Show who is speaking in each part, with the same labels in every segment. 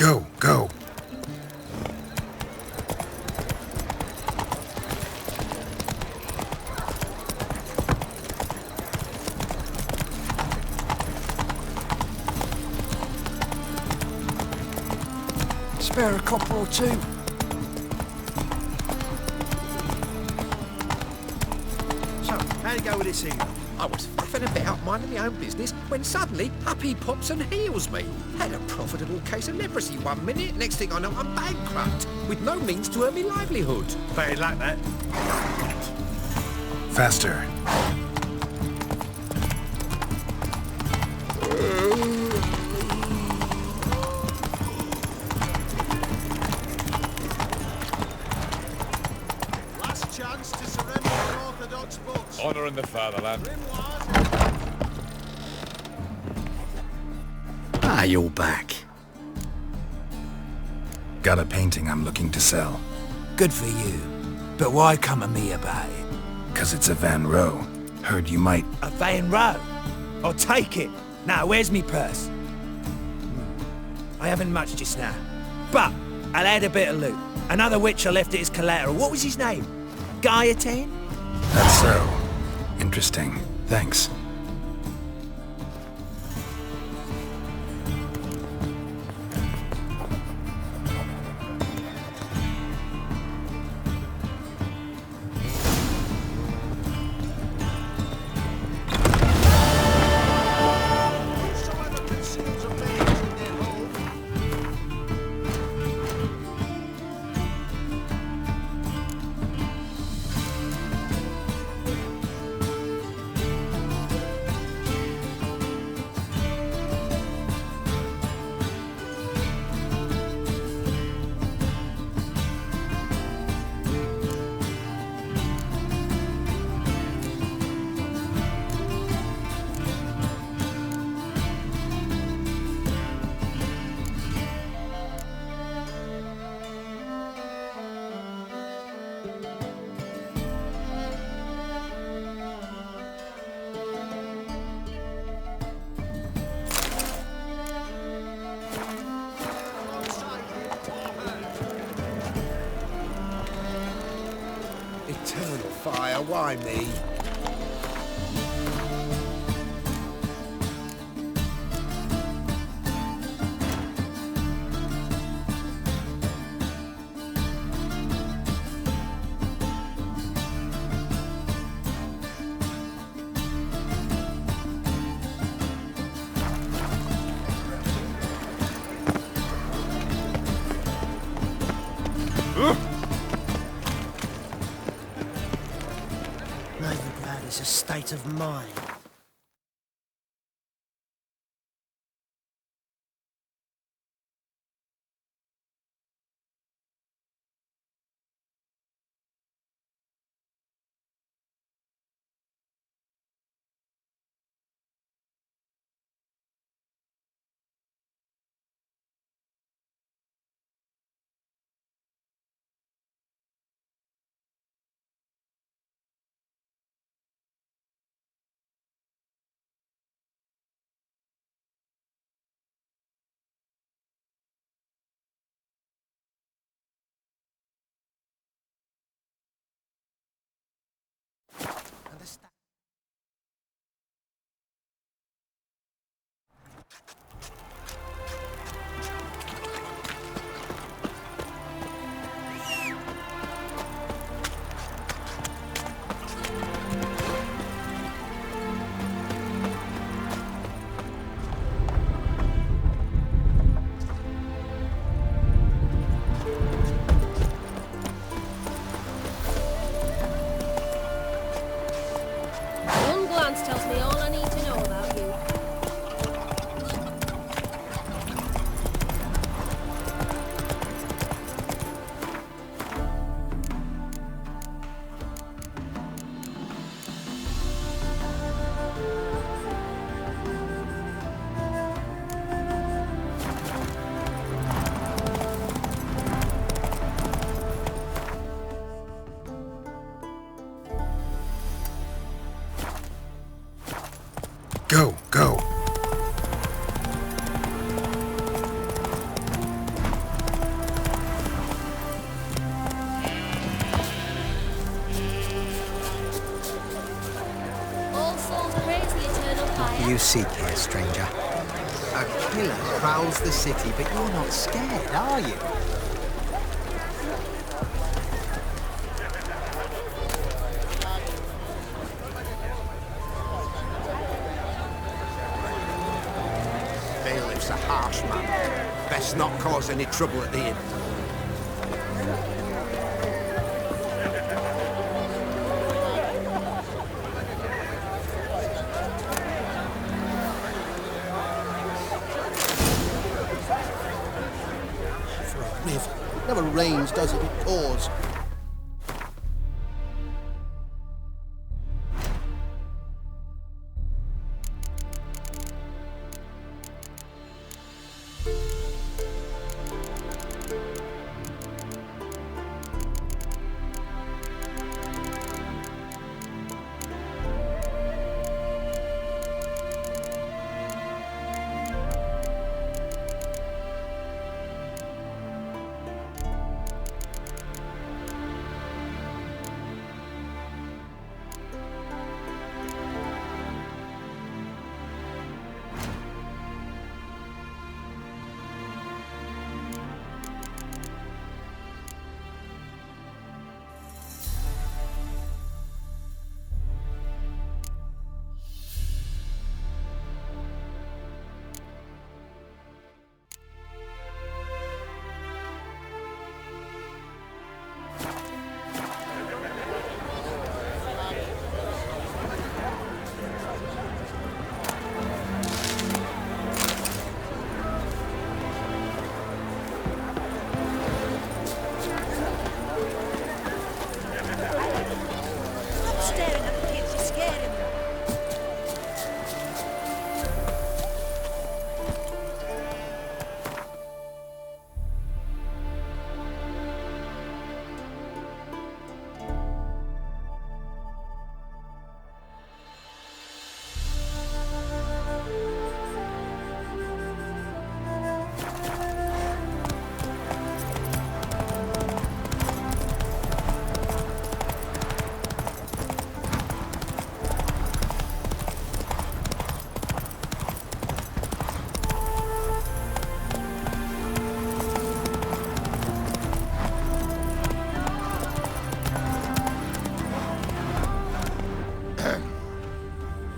Speaker 1: Go, go.
Speaker 2: Spare a copper or two.
Speaker 3: So, how'd it go with this here?
Speaker 4: I was faffing about minding my own business when suddenly up he pops and heals me. Had a profitable case of leprosy one minute, next thing I know I'm bankrupt, with no means to earn me livelihood.
Speaker 3: Bad luck, that.
Speaker 1: Faster.
Speaker 3: Last chance to surrender the Orthodox books.
Speaker 5: Honouring the fatherland.
Speaker 2: Ah, you're back.
Speaker 1: Got a painting I'm looking to sell.
Speaker 2: Good for you. But why come to me about it?
Speaker 1: 'Cause it's a Van Row. Heard you might...
Speaker 2: A Van Row? I'll take it. Now, where's me purse? I haven't much just now. But I'll add a bit of loot. Another witch I left at his collateral. What was his name? Gaietane?
Speaker 1: That's so. Interesting. Thanks.
Speaker 3: Whosoever conceals a mage in their home.
Speaker 4: Eternal fire, why me?
Speaker 3: Novigrad is a state of mind.
Speaker 5: you seek here, stranger?
Speaker 4: A killer prowls the city, but you're not scared, are you?
Speaker 3: Bailiff's a harsh man. Best not cause any trouble at the inn.
Speaker 6: For a riv. It never rains, does it? It pours.
Speaker 7: Stop staring at the kids, you're scaring them.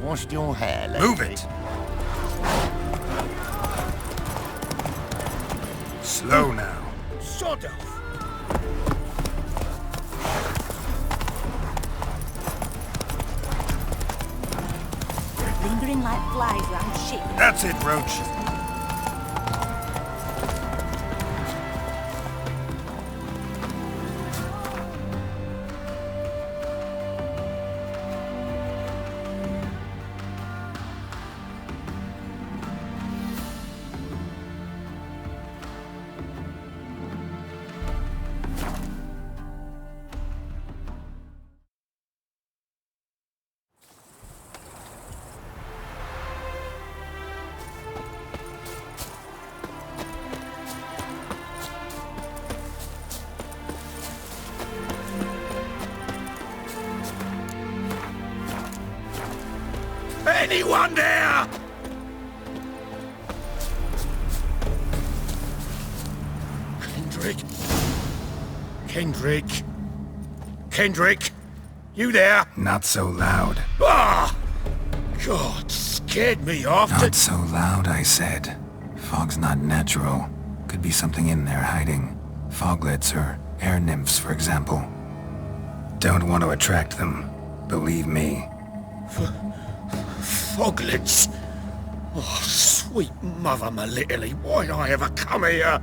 Speaker 3: Washed your hair lately?
Speaker 1: Move it! Slow now.
Speaker 3: Sod off!
Speaker 7: Lingering like flies round shit.
Speaker 1: That's it, Roach.
Speaker 3: Anyone there? Kendrick? Kendrick? Kendrick? You there?
Speaker 1: Not so loud.
Speaker 3: Ah! God, scared me off to...
Speaker 1: Not so loud, I said. Fog's not natural. Could be something in there hiding. Foglets or air nymphs, for example. Don't want to attract them. Believe me.
Speaker 3: Foglets? Oh, sweet mother Melitterly, why'd I ever come here?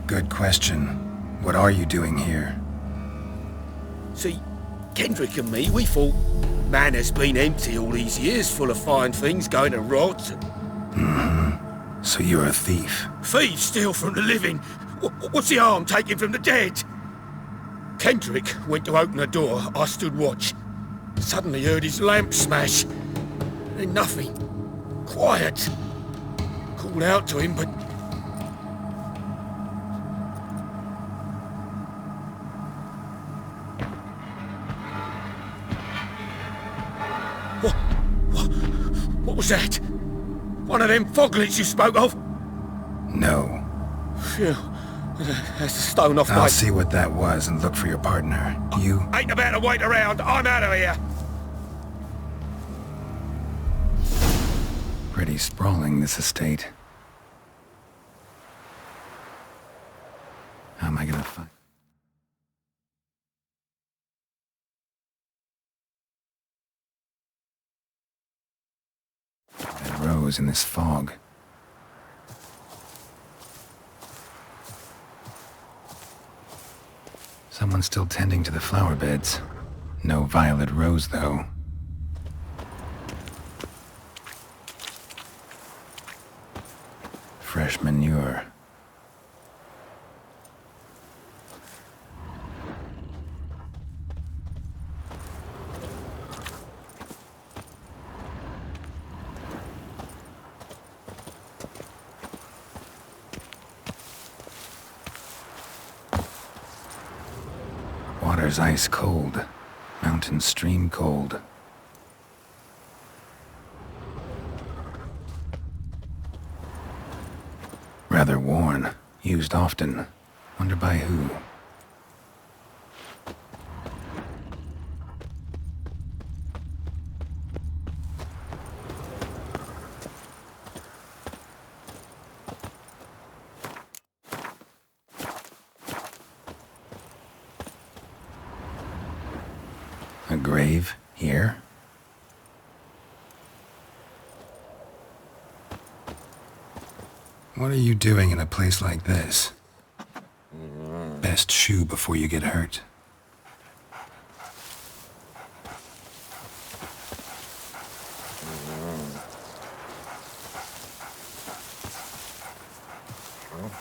Speaker 1: Good question. What are you doing here?
Speaker 3: See, Kendrick and me, we thought man has been empty all these years, full of fine things going to rot.
Speaker 1: So you're a thief.
Speaker 3: Thieves steal from the living. What's the harm taking from the dead? Kendrick went to open the door. I stood watch. Suddenly heard his lamp smash. Then nothing. Quiet. Called out to him, but... What was that? One of them foglets you spoke of?
Speaker 1: No.
Speaker 3: Phew. That's a stone off
Speaker 1: I'll
Speaker 3: my...
Speaker 1: see what that was and look for your partner. You...
Speaker 3: Ain't about to wait around. I'm out of here.
Speaker 1: Pretty sprawling, this estate. How am I gonna find... That rose in this fog. Someone's still tending to the flower beds. No violet rose, though. Fresh manure. Water's ice cold. Mountain stream cold. Rather worn. Used often. Wonder by who? A grave here? What are you doing in a place like this? Best shoe before you get hurt.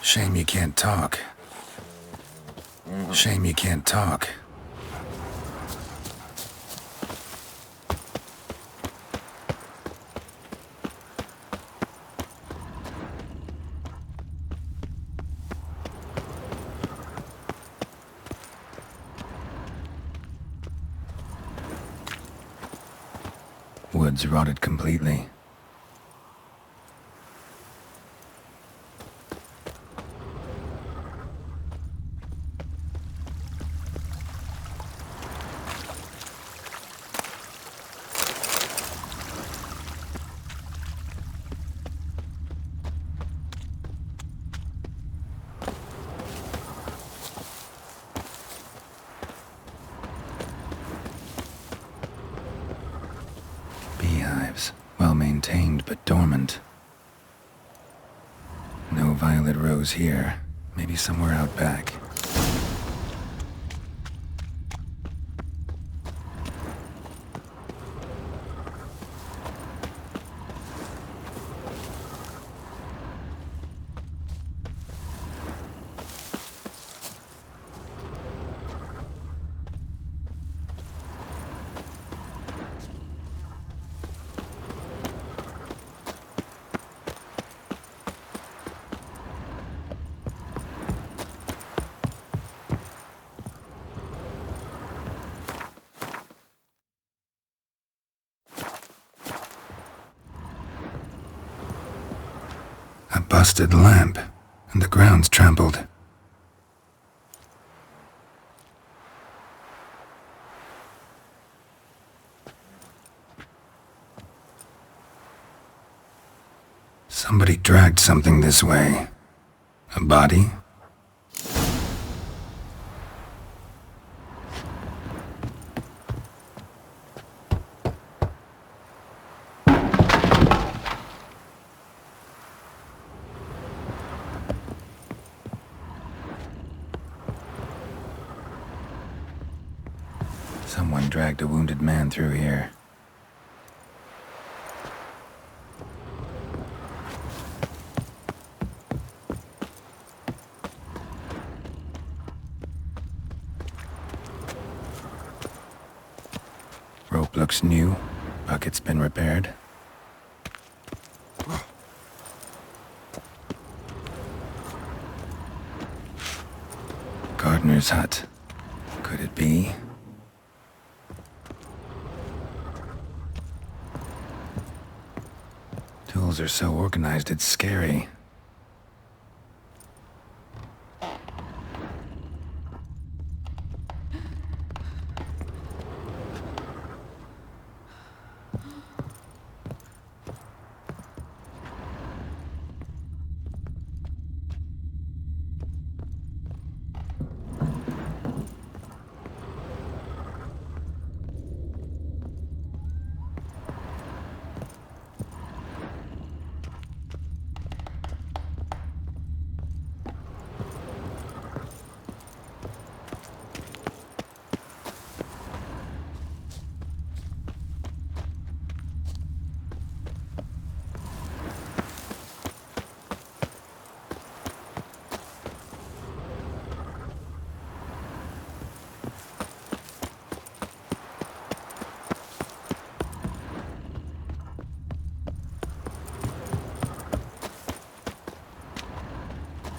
Speaker 1: Shame you can't talk. Shame you can't talk. Woods rotted completely. Beehives, well maintained but dormant. No violet rose here. Maybe somewhere out back. A busted lamp, and the ground's trampled. Somebody dragged something this way. A body? Someone dragged a wounded man through here. Rope looks new. Bucket's been repaired. Gardener's hut. Could it be? Tools are so organized it's scary.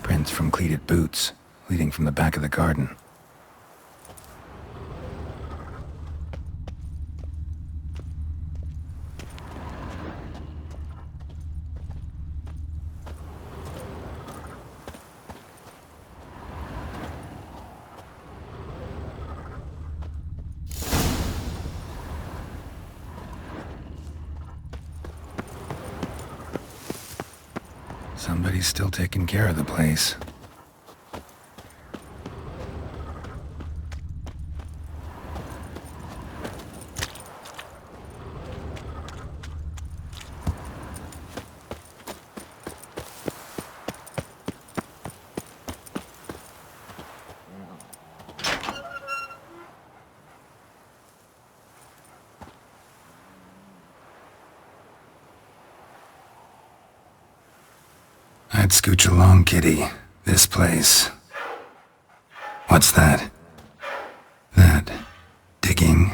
Speaker 1: Prints from cleated boots, leading from the back of the garden. Somebody's still taking care of the place. I'd scooch along, kitty. This place. What's that? That... digging?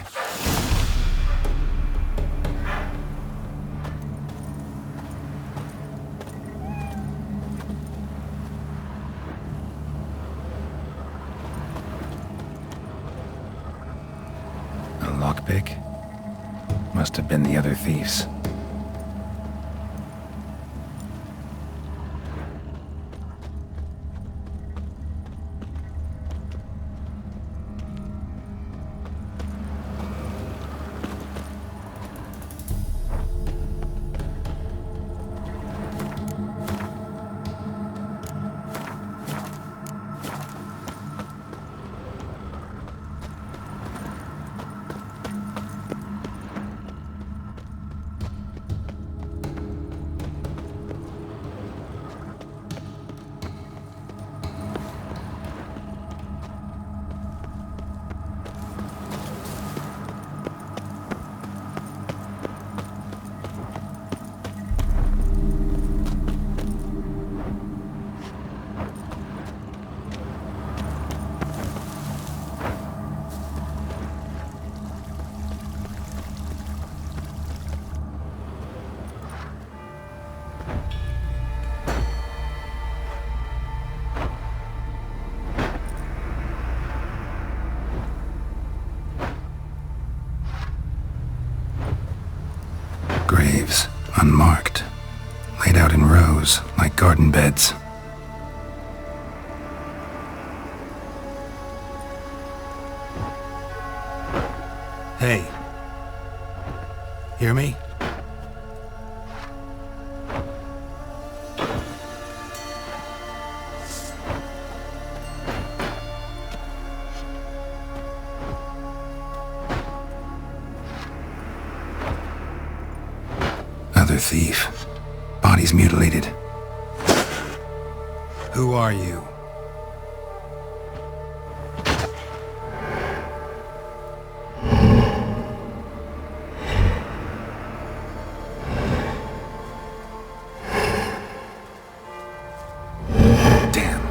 Speaker 1: A lockpick? Must have been the other thieves. Graves, unmarked, laid out in rows like garden beds. Hey. Hear me? Other thief. Bodies mutilated. Who are you? Damn.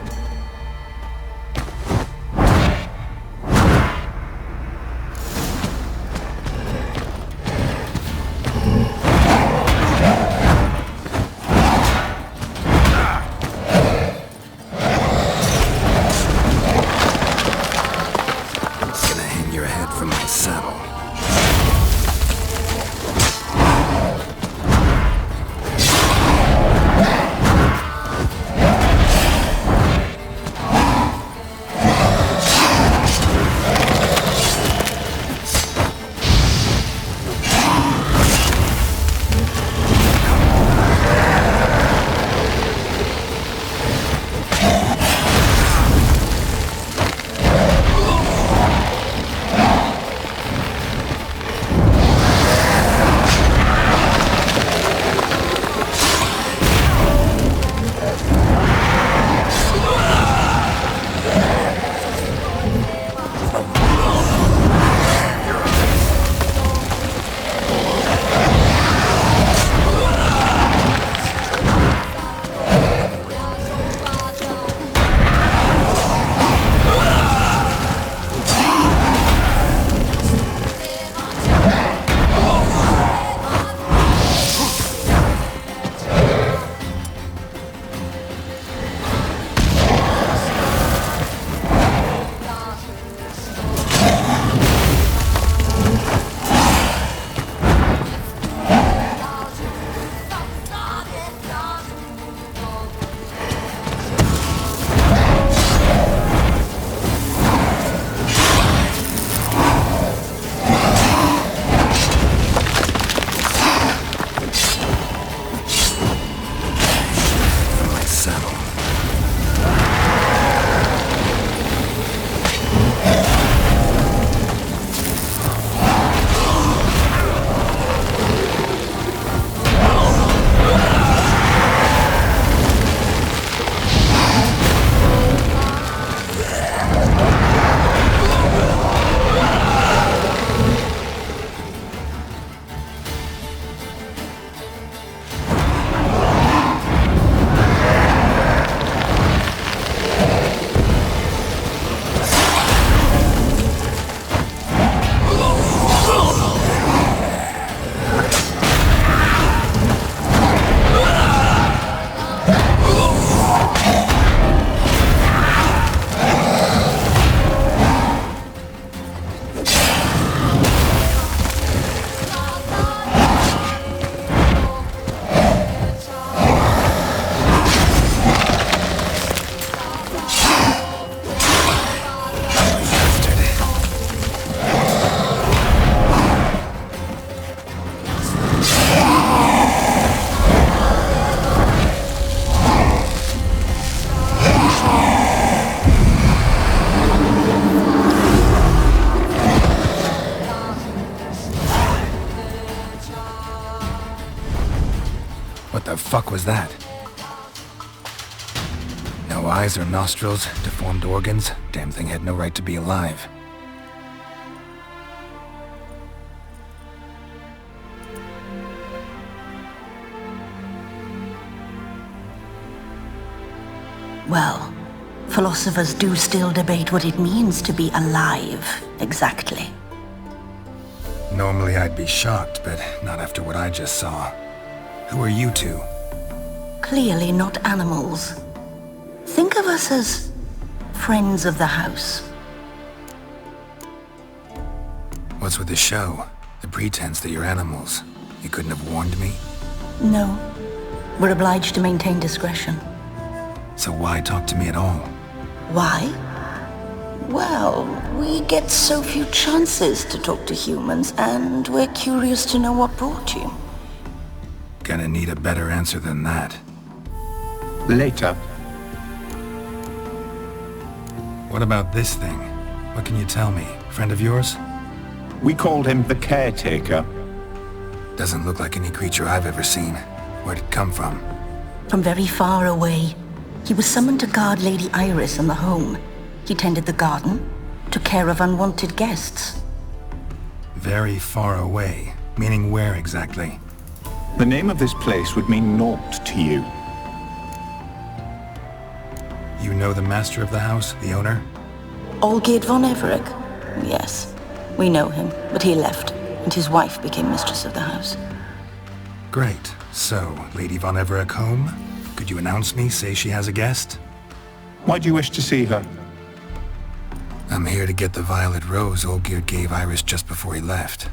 Speaker 1: What the fuck was that? No eyes or nostrils, deformed organs. Damn thing had no right to be alive.
Speaker 5: Well, philosophers do still debate what it means to be alive, exactly.
Speaker 1: Normally I'd be shocked, but not after what I just saw. Who are you two?
Speaker 5: Clearly not animals. Think of us as friends of the house.
Speaker 1: What's with the show? The pretense that you're animals. You couldn't have warned me?
Speaker 5: No. We're obliged to maintain discretion.
Speaker 1: So why talk to me at all?
Speaker 5: Why? Well, we get so few chances to talk to humans, and we're curious to know what brought you.
Speaker 1: Gonna need a better answer than that.
Speaker 8: Later.
Speaker 1: What about this thing? What can you tell me? Friend of yours?
Speaker 8: We called him the Caretaker.
Speaker 1: Doesn't look like any creature I've ever seen. Where'd it come from?
Speaker 5: From very far away. He was summoned to guard Lady Iris and the home. He tended the garden, took care of unwanted guests.
Speaker 1: Very far away. Meaning where exactly?
Speaker 8: The name of this place would mean naught to you.
Speaker 1: You know the master of the house, the owner?
Speaker 5: Olgierd von Everec? Yes, we know him, but he left, and his wife became mistress of the house.
Speaker 1: Great. So, Lady von Everec home? Could you announce me, say she has a guest?
Speaker 8: Why do you wish to see her?
Speaker 1: I'm here to get the violet rose Olgierd gave Iris just before he left.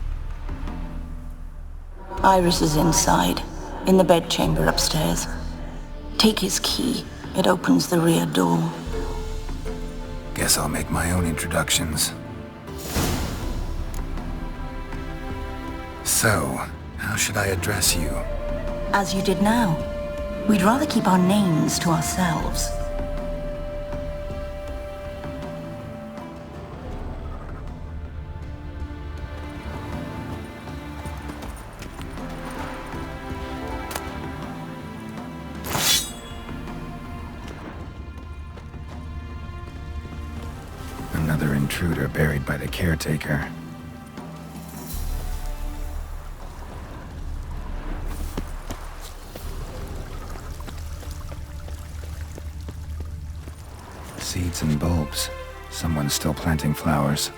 Speaker 5: Iris is inside, in the bedchamber upstairs. Take his key. It opens the rear door.
Speaker 1: Guess I'll make my own introductions. So, how should I address you?
Speaker 5: As you did now. We'd rather keep our names to ourselves.
Speaker 1: Another intruder buried by the caretaker. Seeds and bulbs. Someone's still planting flowers.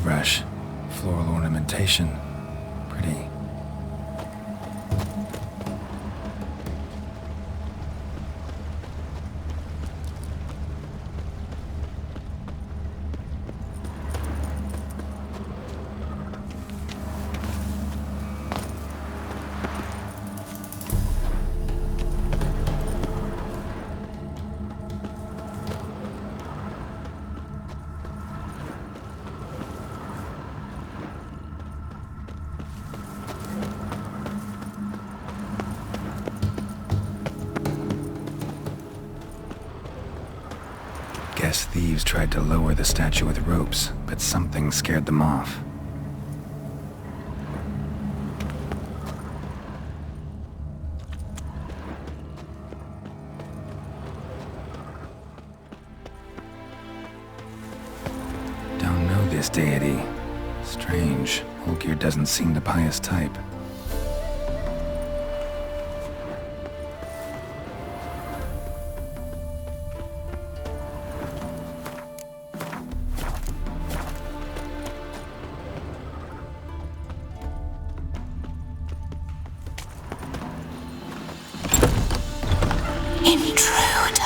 Speaker 1: Brush, floral ornamentation, pretty. Guess thieves tried to lower the statue with ropes, but something scared them off. Don't know this deity. Strange. Olgierd doesn't seem the pious type.
Speaker 5: Intruder.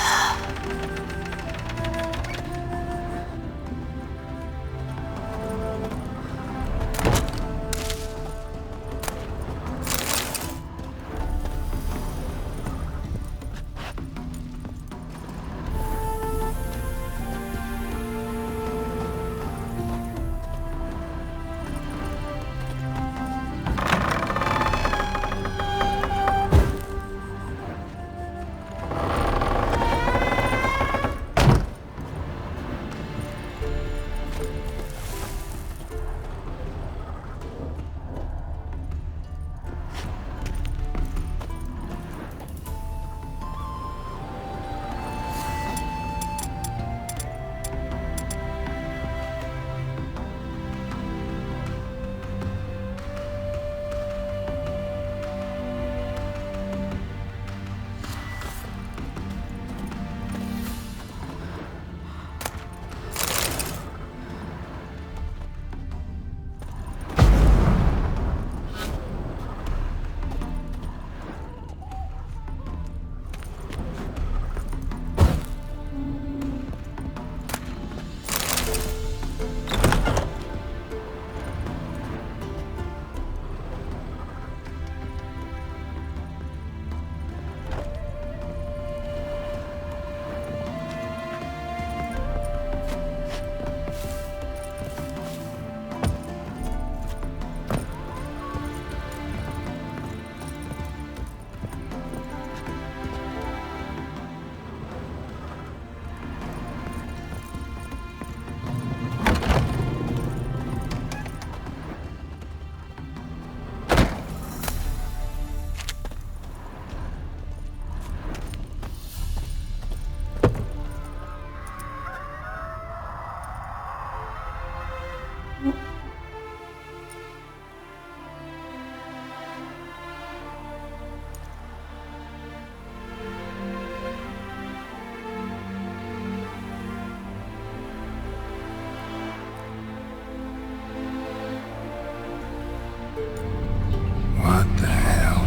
Speaker 1: What the hell?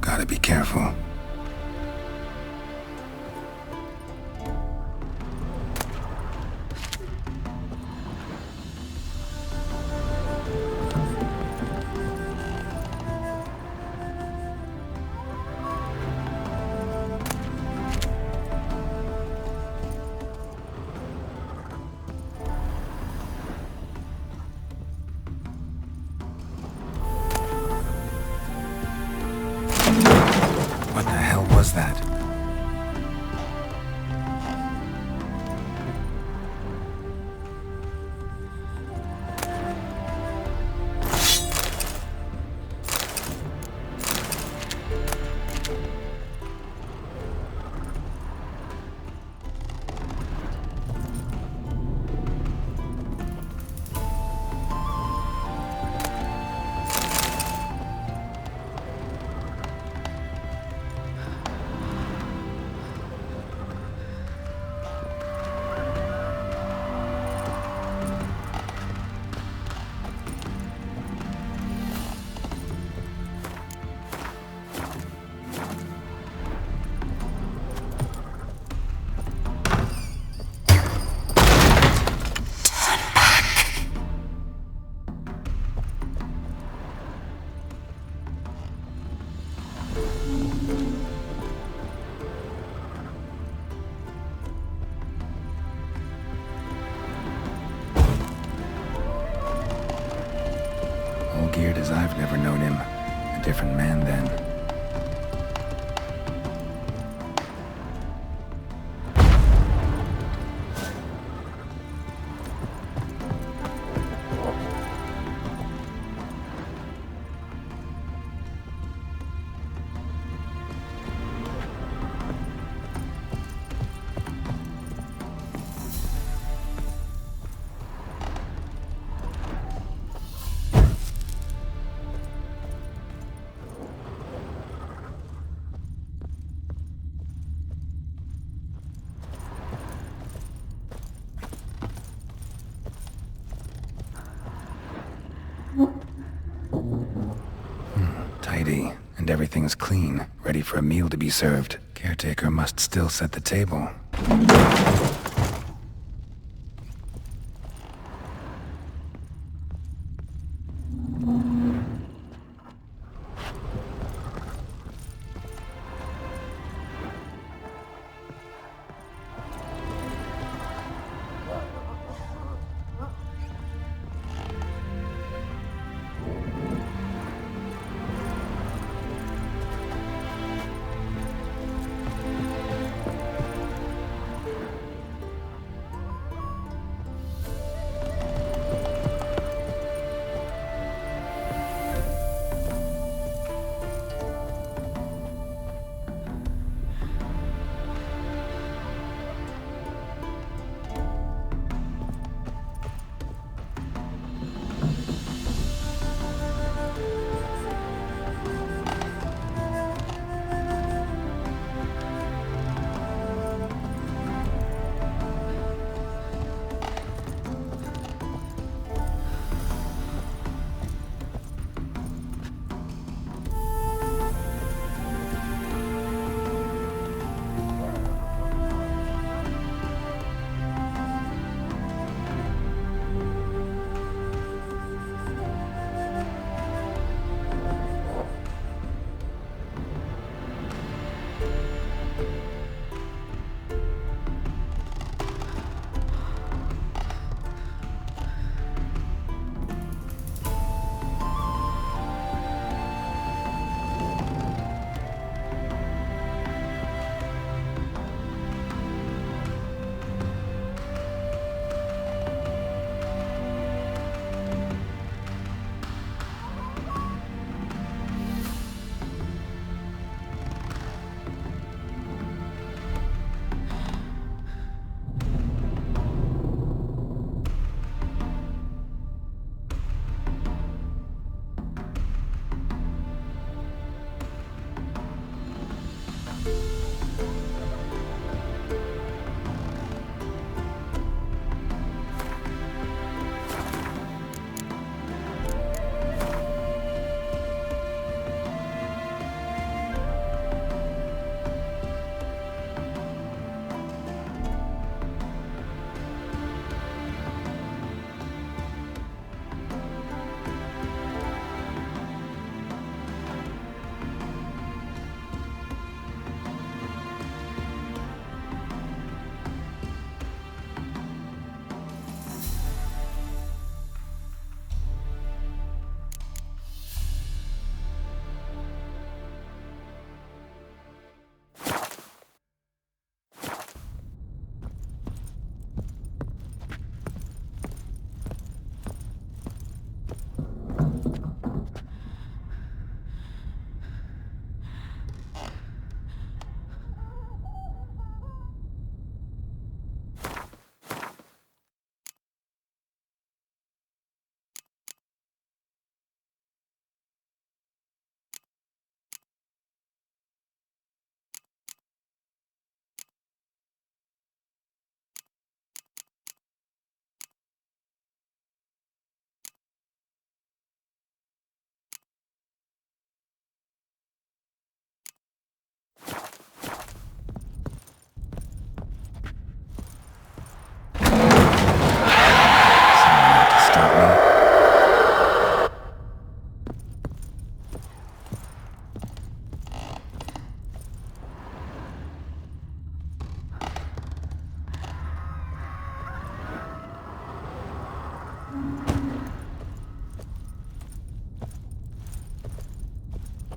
Speaker 1: Gotta be careful. What the hell was that? All geared as I've never known him. A different man then. Tidy, and everything's clean, ready for a meal to be served. Caretaker must still set the table.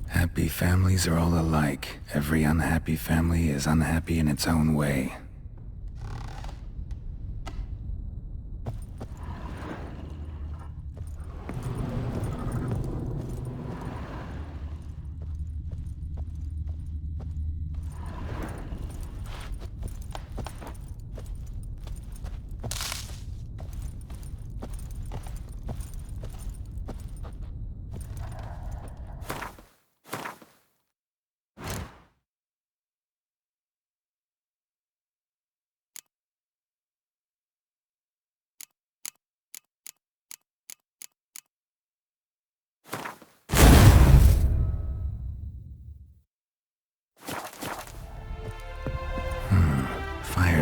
Speaker 1: Happy families are all alike. Every unhappy family is unhappy in its own way.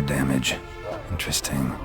Speaker 1: damage. Interesting.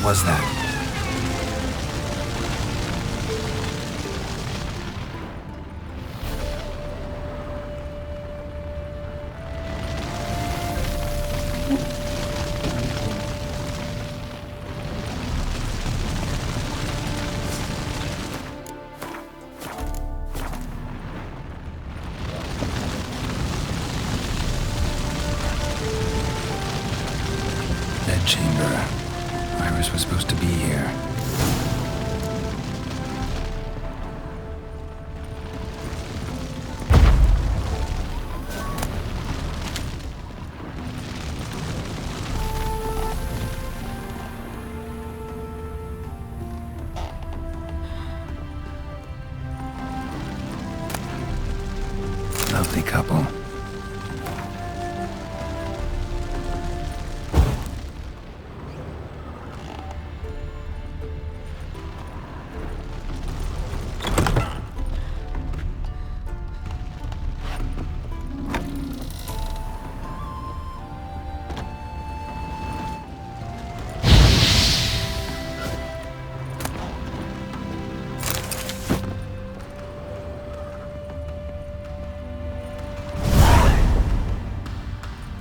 Speaker 1: was that? Chamber. Iris was supposed to be here. Lovely couple.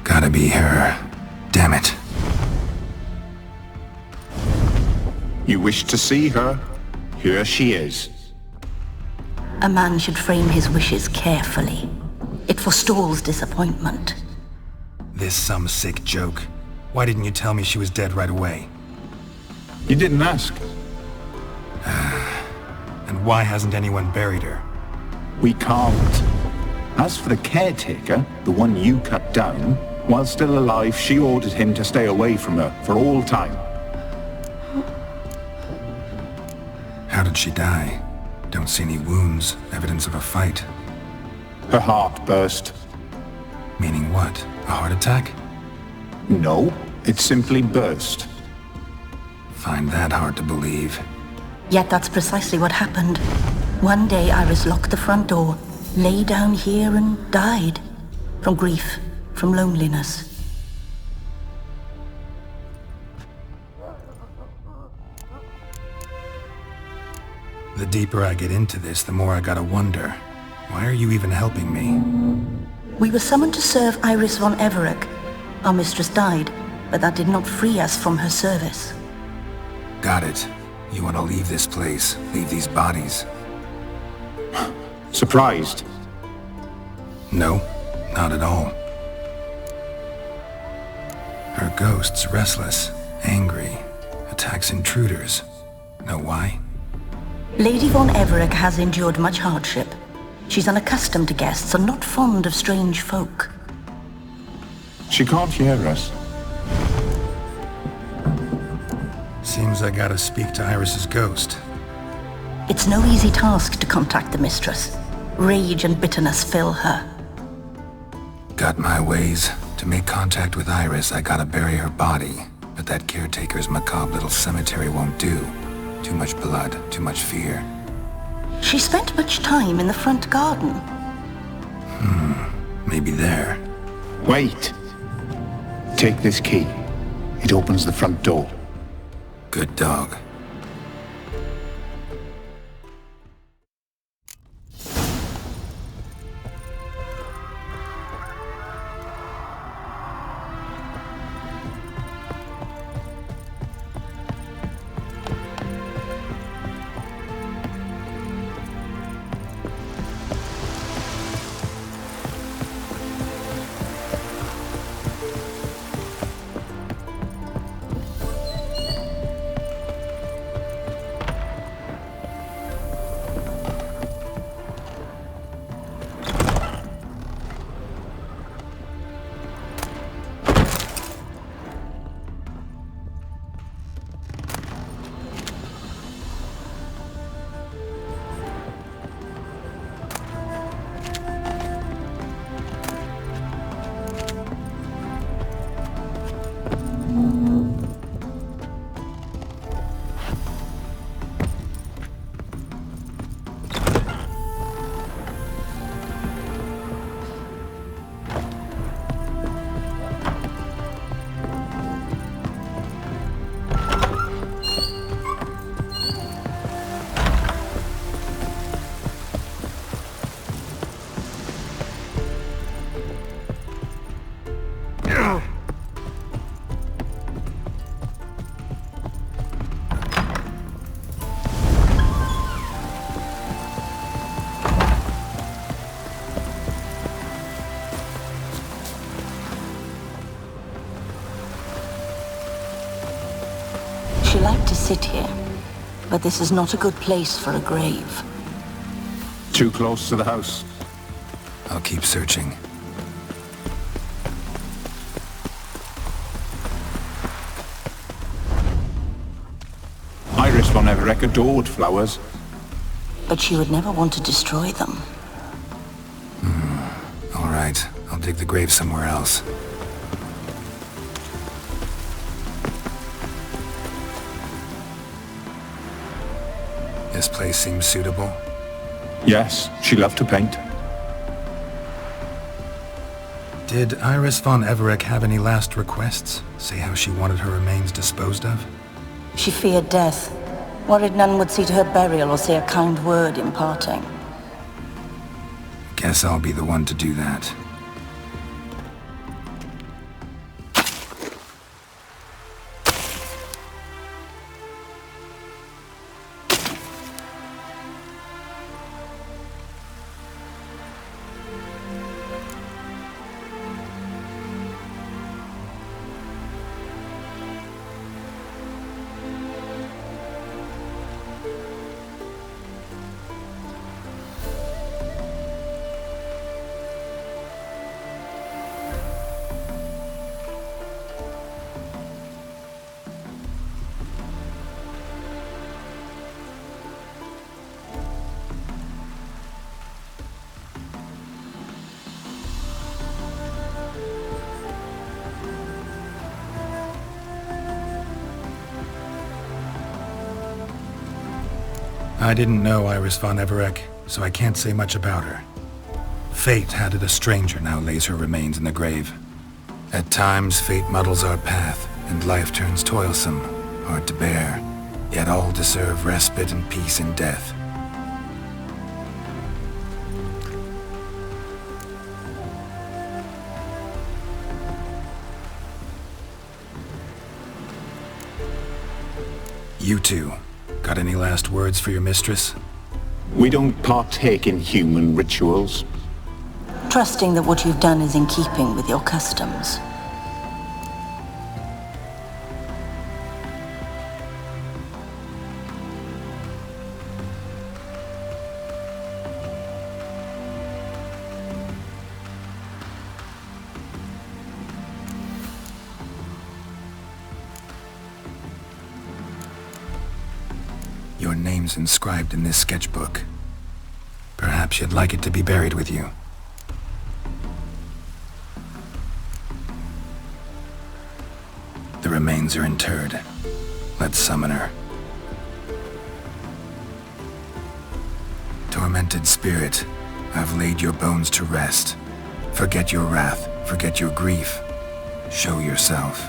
Speaker 1: Gotta be her. Damn it.
Speaker 8: You wish to see her? Here she is.
Speaker 5: A man should frame his wishes carefully. It forestalls disappointment.
Speaker 1: This some sick joke. Why didn't you tell me she was dead right away?
Speaker 8: You didn't ask.
Speaker 1: And why hasn't anyone buried her?
Speaker 8: We can't. As for the caretaker, the one you cut down, while still alive, she ordered him to stay away from her for all time.
Speaker 1: How did she die? Don't see any wounds, evidence of a fight.
Speaker 8: Her heart burst.
Speaker 1: Meaning what? A heart attack?
Speaker 8: No, it simply burst.
Speaker 1: Find that hard to believe.
Speaker 5: Yet that's precisely what happened. One day Iris locked the front door, lay down here and died. From grief, from loneliness.
Speaker 1: The deeper I get into this, the more I gotta wonder. Why are you even helping me?
Speaker 5: We were summoned to serve Iris von Everec. Our mistress died, but that did not free us from her service.
Speaker 1: Got it. You want to leave this place, leave these bodies.
Speaker 8: Surprised?
Speaker 1: No, not at all. Her ghost's restless, angry, attacks intruders. Know why?
Speaker 5: Lady von Everec has endured much hardship. She's unaccustomed to guests and not fond of strange folk.
Speaker 8: She can't hear us.
Speaker 1: Seems I gotta speak to Iris's ghost.
Speaker 5: It's no easy task to contact the mistress. Rage and bitterness fill her.
Speaker 1: Got my ways. To make contact with Iris, I gotta bury her body. But that caretaker's macabre little cemetery won't do. Too much blood, too much fear.
Speaker 5: She spent much time in the front garden.
Speaker 1: Maybe there.
Speaker 8: Wait. Take this key. It opens the front door.
Speaker 1: Good dog.
Speaker 5: She liked to sit here, but this is not a good place for a grave.
Speaker 8: Too close to the house.
Speaker 1: I'll keep searching.
Speaker 8: Iris von Everec adored flowers.
Speaker 5: But she would never want to destroy them.
Speaker 1: All right, I'll dig the grave somewhere else. This place seems suitable.
Speaker 8: Yes, she loved to paint.
Speaker 1: Did Iris von Everec have any last requests? Say how she wanted her remains disposed of?
Speaker 5: She feared death, worried none would see to her burial or say a kind word in parting.
Speaker 1: Guess I'll be the one to do that. I didn't know Iris von Everec, so I can't say much about her. Fate had it a stranger now lays her remains in the grave. At times, fate muddles our path, and life turns toilsome, hard to bear, yet all deserve respite and peace in death. You two, got any last words for your mistress?
Speaker 8: We don't partake in human rituals.
Speaker 5: Trusting that what you've done is in keeping with your customs.
Speaker 1: Your name's inscribed in this sketchbook. Perhaps you'd like it to be buried with you. The remains are interred. Let's summon her. Tormented spirit, I've laid your bones to rest. Forget your wrath, forget your grief. Show yourself.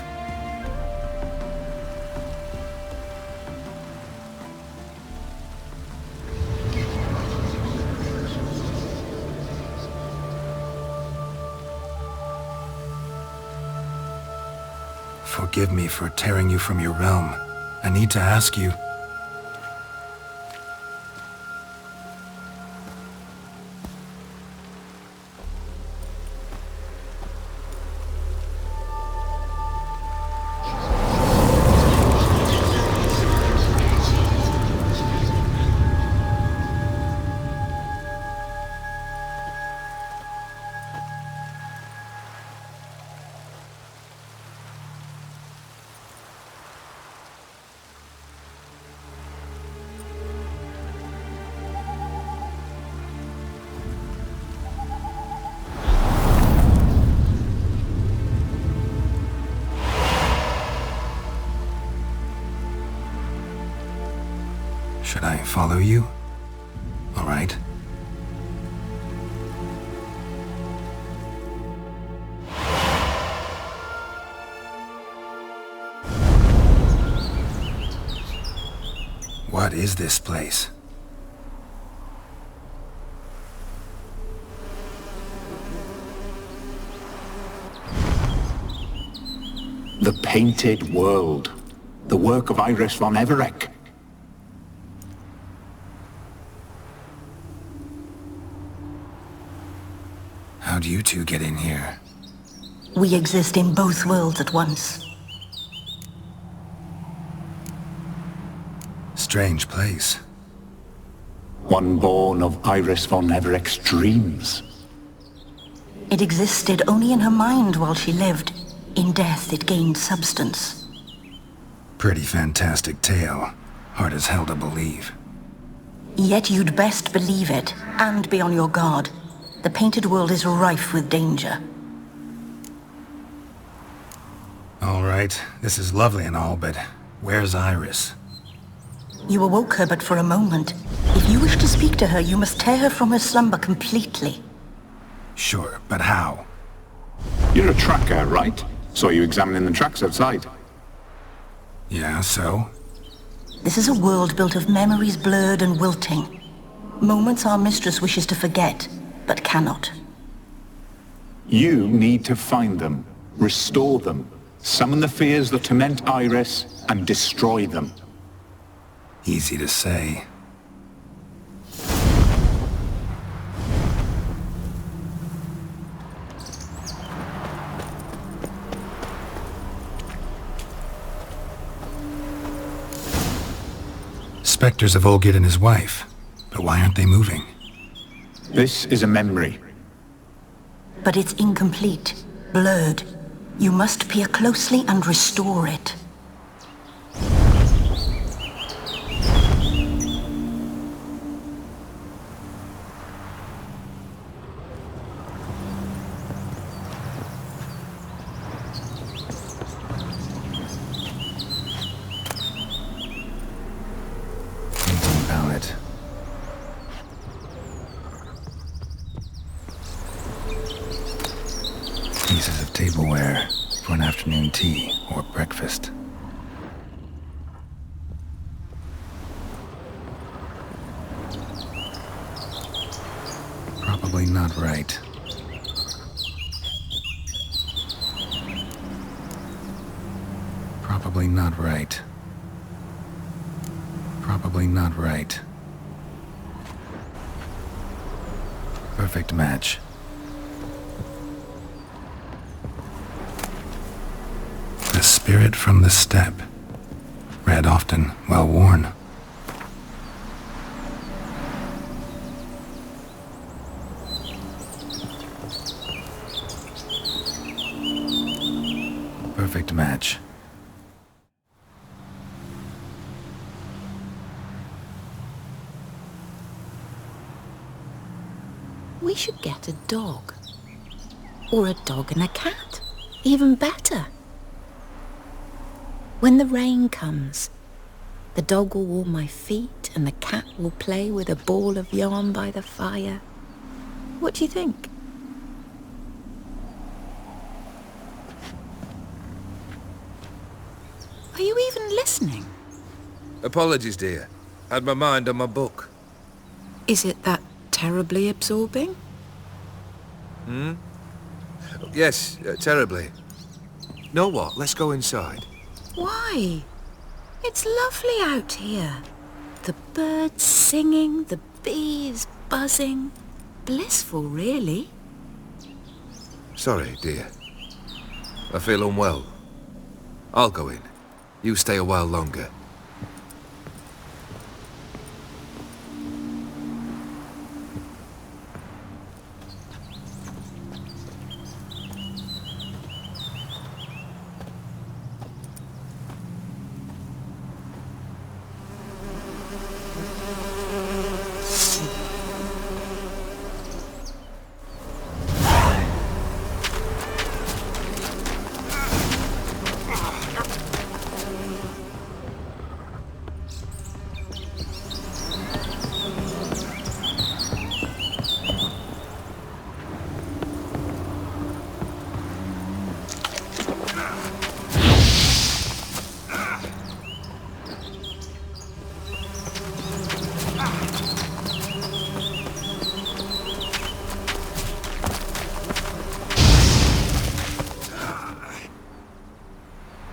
Speaker 1: Forgive me for tearing you from your realm. I need to ask you. Should I follow you? All right. What is this place?
Speaker 8: The Painted World. The work of Iris von Everec.
Speaker 1: How'd you two get in here?
Speaker 5: We exist in both worlds at once.
Speaker 1: strange place.
Speaker 8: One born of Iris von Everett's dreams.
Speaker 5: It existed only in her mind while she lived. In death, it gained substance.
Speaker 1: Pretty fantastic tale. Hard as hell to believe.
Speaker 5: Yet you'd best believe it, and be on your guard. The painted world is rife with danger.
Speaker 1: All right, this is lovely and all, but where's Iris?
Speaker 5: You awoke her but for a moment. If you wish to speak to her, you must tear her from her slumber completely.
Speaker 1: Sure, but how?
Speaker 8: You're a tracker, right? Saw you examining the tracks outside.
Speaker 1: Yeah, so?
Speaker 5: This is a world built of memories blurred and wilting. Moments our mistress wishes to forget, but cannot.
Speaker 8: You need to find them, restore them, summon the fears that torment Iris, and destroy them.
Speaker 1: Easy to say. Spectres of Olgid and his wife. But why aren't they moving?
Speaker 8: This is a memory.
Speaker 5: But it's incomplete, blurred. You must peer closely and restore it.
Speaker 1: Painting palette. Pieces of tableware for an afternoon tea or breakfast. Probably not right. Probably not right. Probably not right. Perfect match. The spirit from the steppe. Red often, well worn. Perfect match.
Speaker 9: We should get a dog. Or a dog and a cat. Even better. When the rain comes, the dog will warm my feet and the cat will play with a ball of yarn by the fire. What do you think? Are you even listening?
Speaker 2: Apologies, dear. Had my mind on my book.
Speaker 9: Is it that terribly absorbing?
Speaker 2: Yes, terribly. Know what? Let's go inside.
Speaker 9: Why? It's lovely out here. The birds singing, the bees buzzing. Blissful, really.
Speaker 2: Sorry, dear. I feel unwell. I'll go in. You stay a while longer.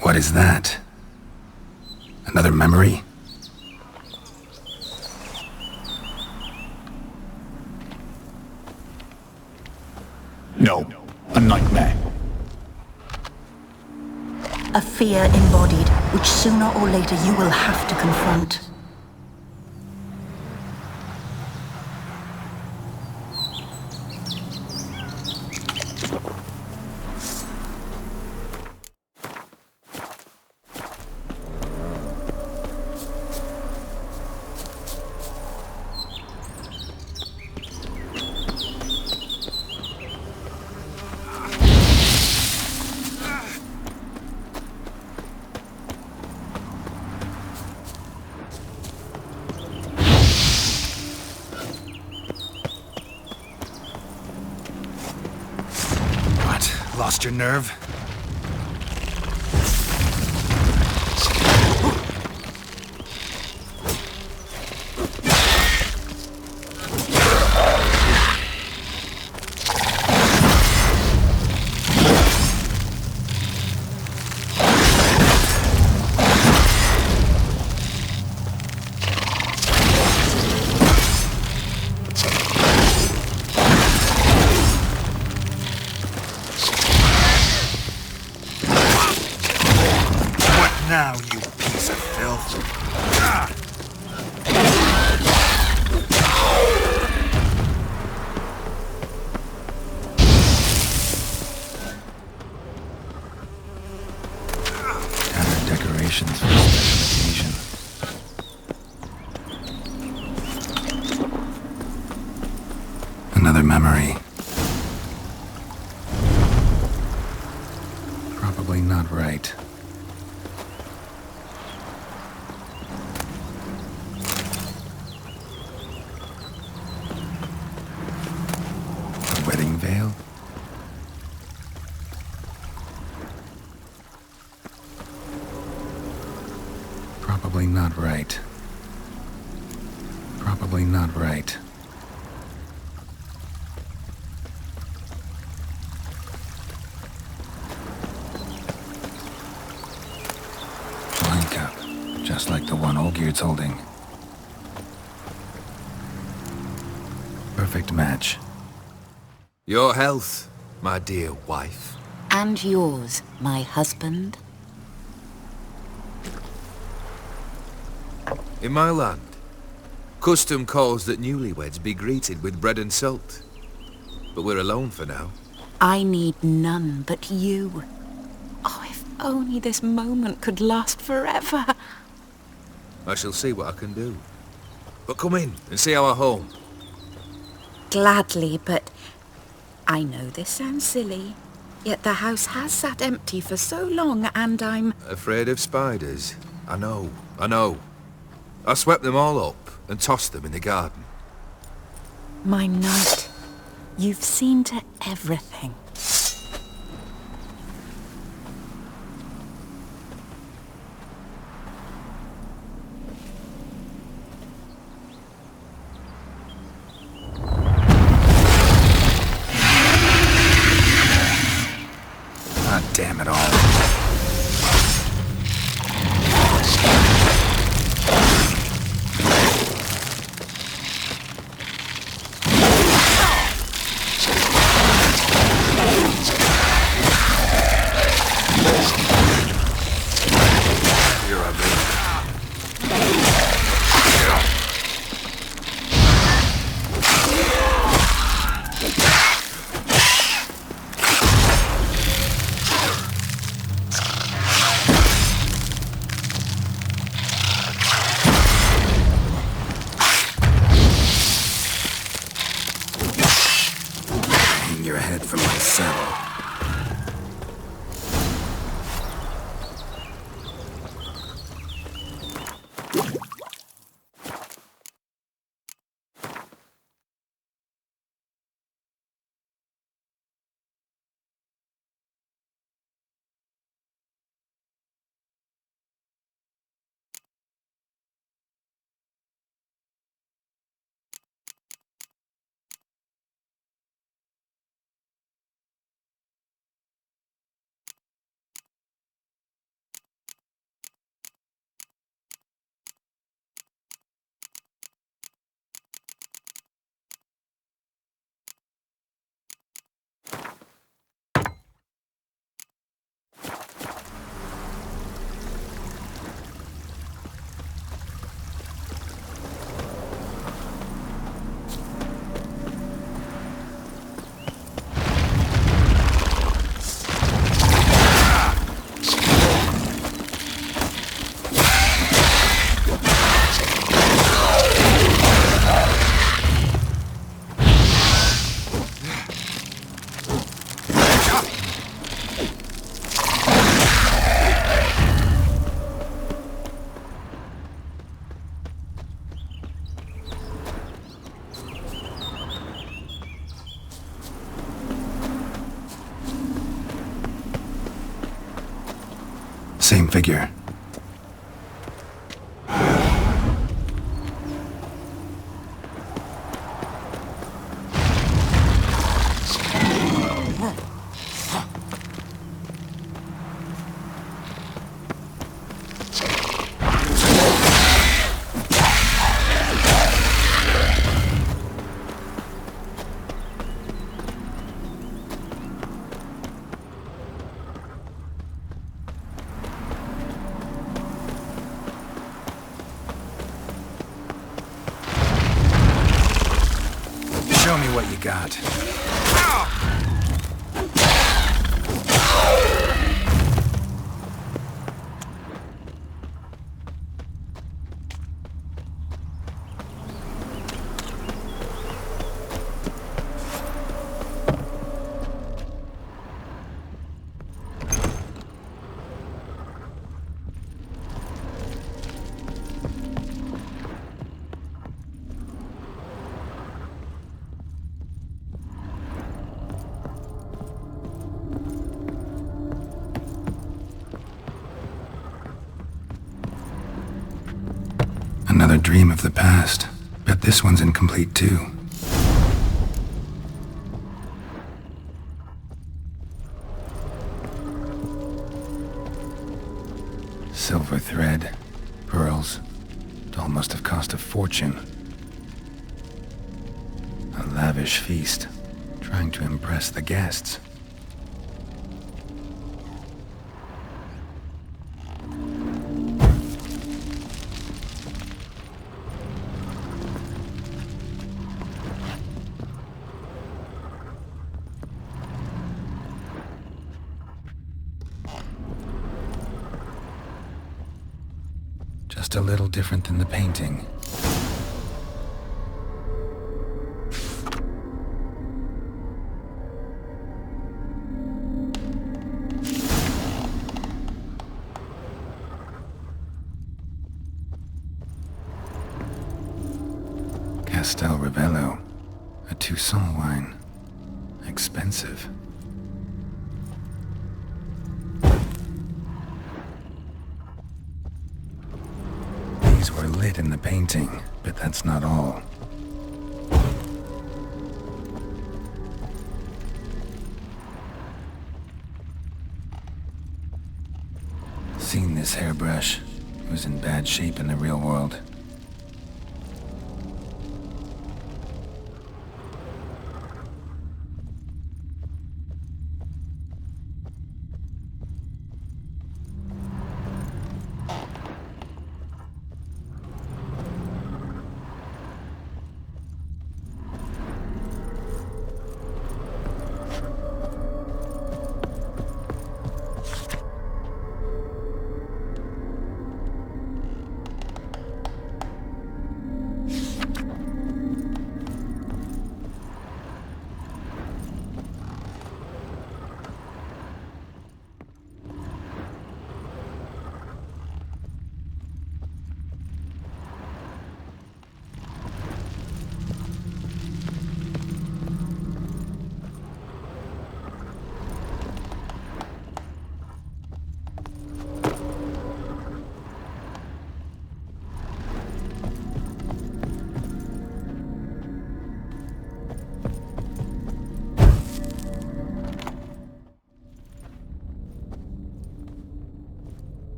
Speaker 1: What is that? Another memory?
Speaker 8: No, a nightmare.
Speaker 5: A fear embodied, which sooner or later you will have to confront.
Speaker 1: Lost your nerve? Now, you piece of filth. Ah! Counter decorations for a special occasion. Another memory. Probably not right. Wedding veil? Probably not right. Probably not right. Wine cup, just like the one Olgierd's holding. Perfect match.
Speaker 10: Your health, my dear wife.
Speaker 9: And yours, my husband.
Speaker 10: In my land, custom calls that newlyweds be greeted with bread and salt. But we're alone for now.
Speaker 9: I need none but you. Oh, if only this moment could last forever.
Speaker 10: I shall see what I can do. But come in and see our home.
Speaker 9: Gladly, but I know this sounds silly, yet the house has sat empty for so long and I'm...
Speaker 10: Afraid of spiders? I know. I swept them all up and tossed them in the garden.
Speaker 9: My knight, you've seen to everything.
Speaker 1: God damn it all.
Speaker 10: You're a bit.
Speaker 1: Same figure. Show me what you got. Another dream of the past. Bet this one's incomplete too. Silver thread, pearls. It all must have cost a fortune. A lavish feast, trying to impress the guests. Just a little different than the painting. Castel Ravello, a Toussaint wine. Expensive. These were lit in the painting, but that's not all. Seen this hairbrush. It was in bad shape in the real world.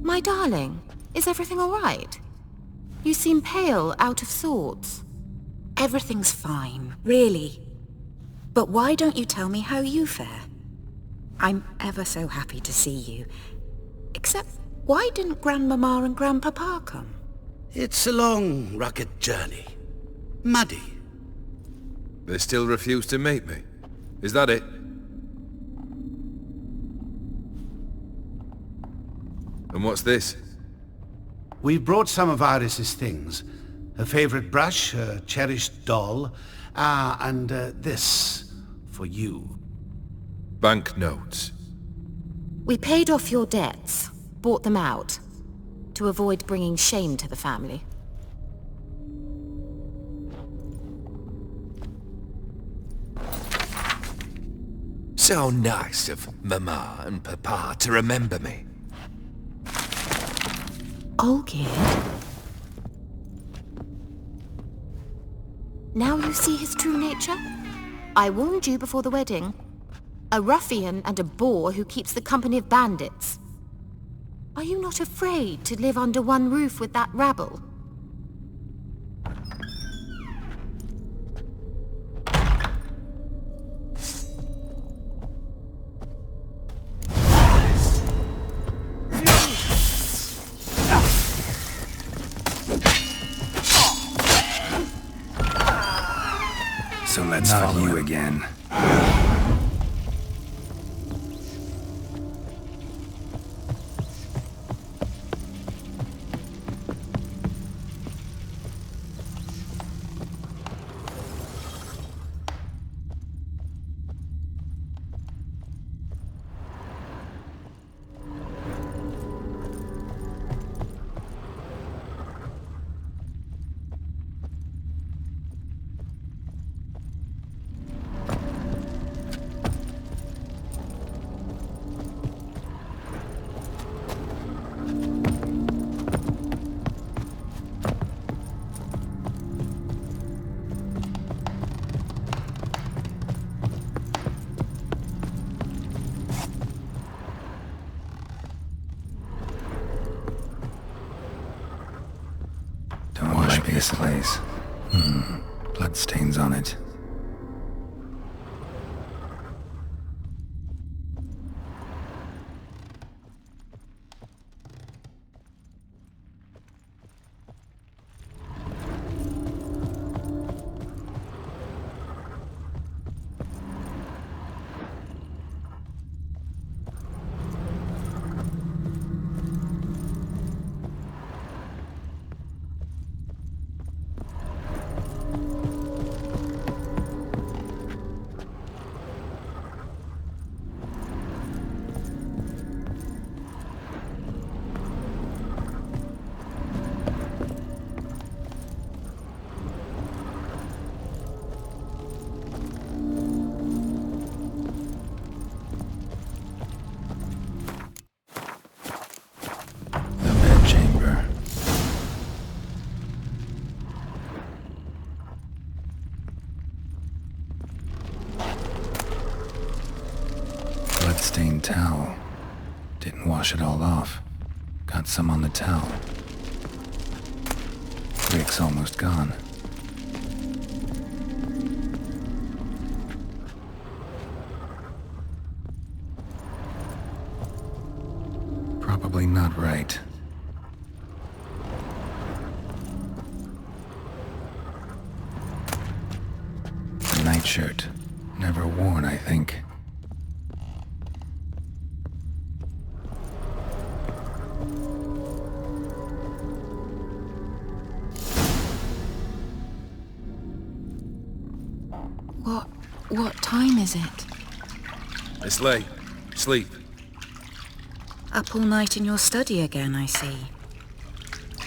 Speaker 9: My darling, is everything all right? You seem pale, out of sorts. Everything's fine, really. But why don't you tell me how you fare? I'm ever so happy to see you. Except, why didn't Grandmama and Grandpapa come?
Speaker 6: It's a long, rugged journey. Muddy.
Speaker 10: They still refuse to meet me. Is that it? And what's this?
Speaker 11: We've brought some of Iris's things. Her favorite brush, her cherished doll, and this for you.
Speaker 10: Banknotes.
Speaker 9: We paid off your debts, bought them out, to avoid bringing shame to the family.
Speaker 10: So nice of Mama and Papa to remember me.
Speaker 9: Olgierd? Now you see his true nature? I warned you before the wedding. A ruffian and a boor who keeps the company of bandits. Are you not afraid to live under one roof with that rabble?
Speaker 1: So let's follow you again. This place. Bloodstains on it. Bloodstained towel. Didn't wash it all off. Got some on the towel. Rick's almost gone. Probably not right. A nightshirt. Never worn, I think.
Speaker 9: What time is it?
Speaker 10: It's late. Sleep.
Speaker 9: Up all night in your study again, I see.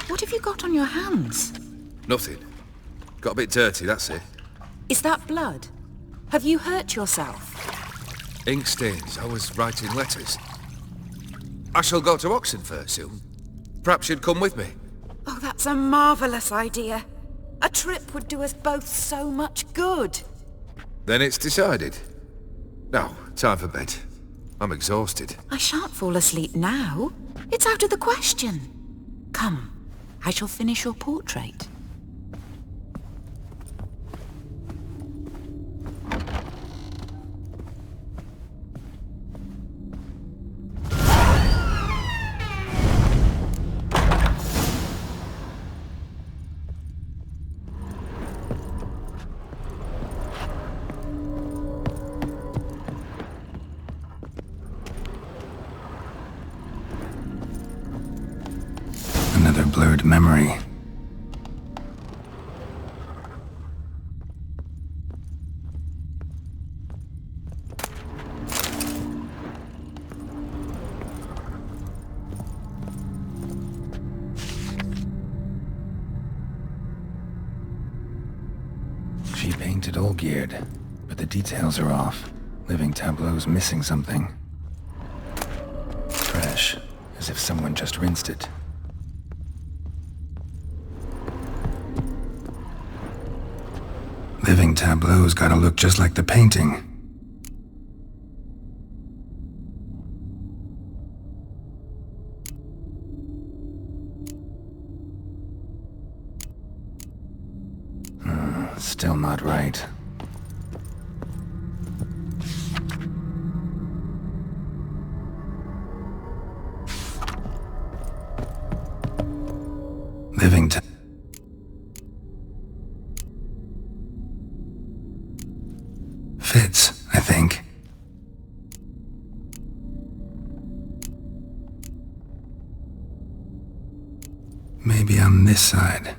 Speaker 9: What have you got on your hands?
Speaker 10: Nothing. Got a bit dirty, that's it.
Speaker 9: Is that blood? Have you hurt yourself?
Speaker 10: Ink stains. I was writing letters. I shall go to Oxenfurt soon. Perhaps you'd come with me.
Speaker 9: Oh, that's a marvellous idea. A trip would do us both so much good.
Speaker 10: Then it's decided. Now, time for bed. I'm exhausted.
Speaker 9: I shan't fall asleep now. It's out of the question. Come, I shall finish your portrait.
Speaker 1: Another blurred memory. She painted Olgierd, but the details are off. Living tableau's missing something. Fresh, as if someone just rinsed it. Living tableau's gotta look just like the painting. Still not right. Living fits, I think. Maybe on this side.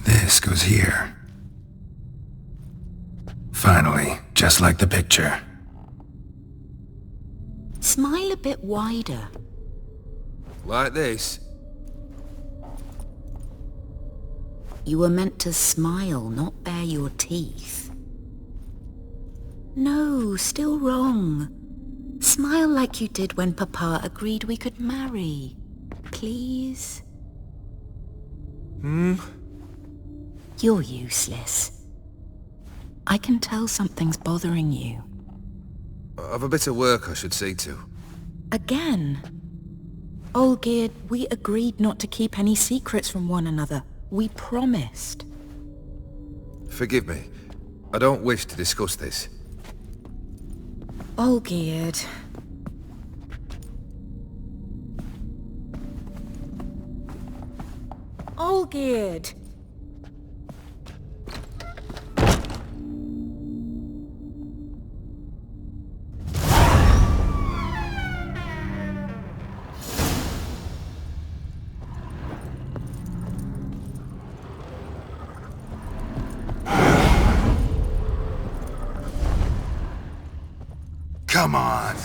Speaker 1: This goes here. Finally, just like the picture.
Speaker 9: Smile a bit wider.
Speaker 10: Like this?
Speaker 9: You were meant to smile, not bare your teeth. No, still wrong. Smile like you did when Papa agreed we could marry. Please? You're useless. I can tell something's bothering you.
Speaker 10: I've a bit of work I should see to.
Speaker 9: Again? Olgierd, we agreed not to keep any secrets from one another. We promised.
Speaker 10: Forgive me. I don't wish to discuss this.
Speaker 9: Olgierd. Olgierd!
Speaker 1: Come on.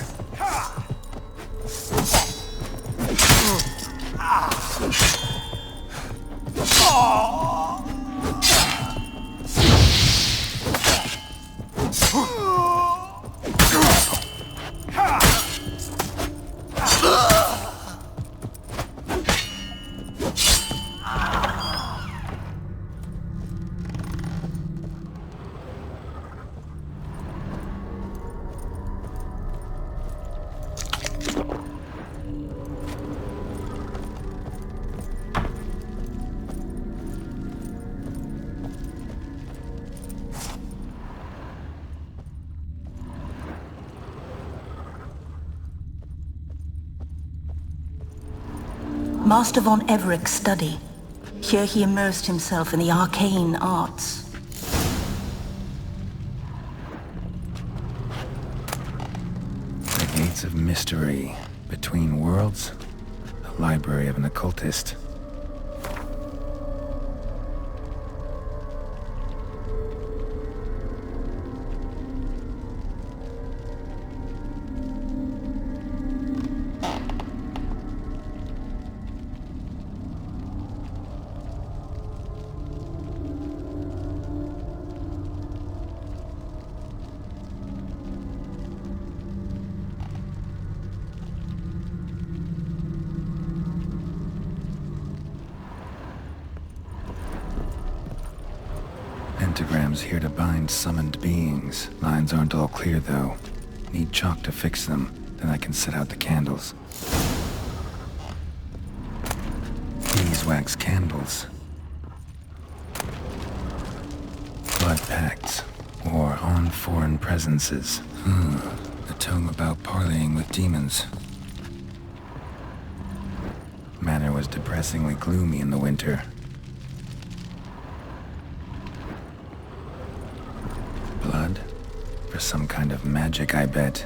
Speaker 5: Master von Everett's study. Here he immersed himself in the arcane arts.
Speaker 1: The gates of mystery. Between worlds. The library of an occultist. Pentagrams here to bind summoned beings. Lines aren't all clear, though. Need chalk to fix them, then I can set out the candles. Beeswax candles. Blood pacts, or on foreign presences. A tome about parleying with demons. Manor was depressingly gloomy in the winter. Blood? For some kind of magic, I bet.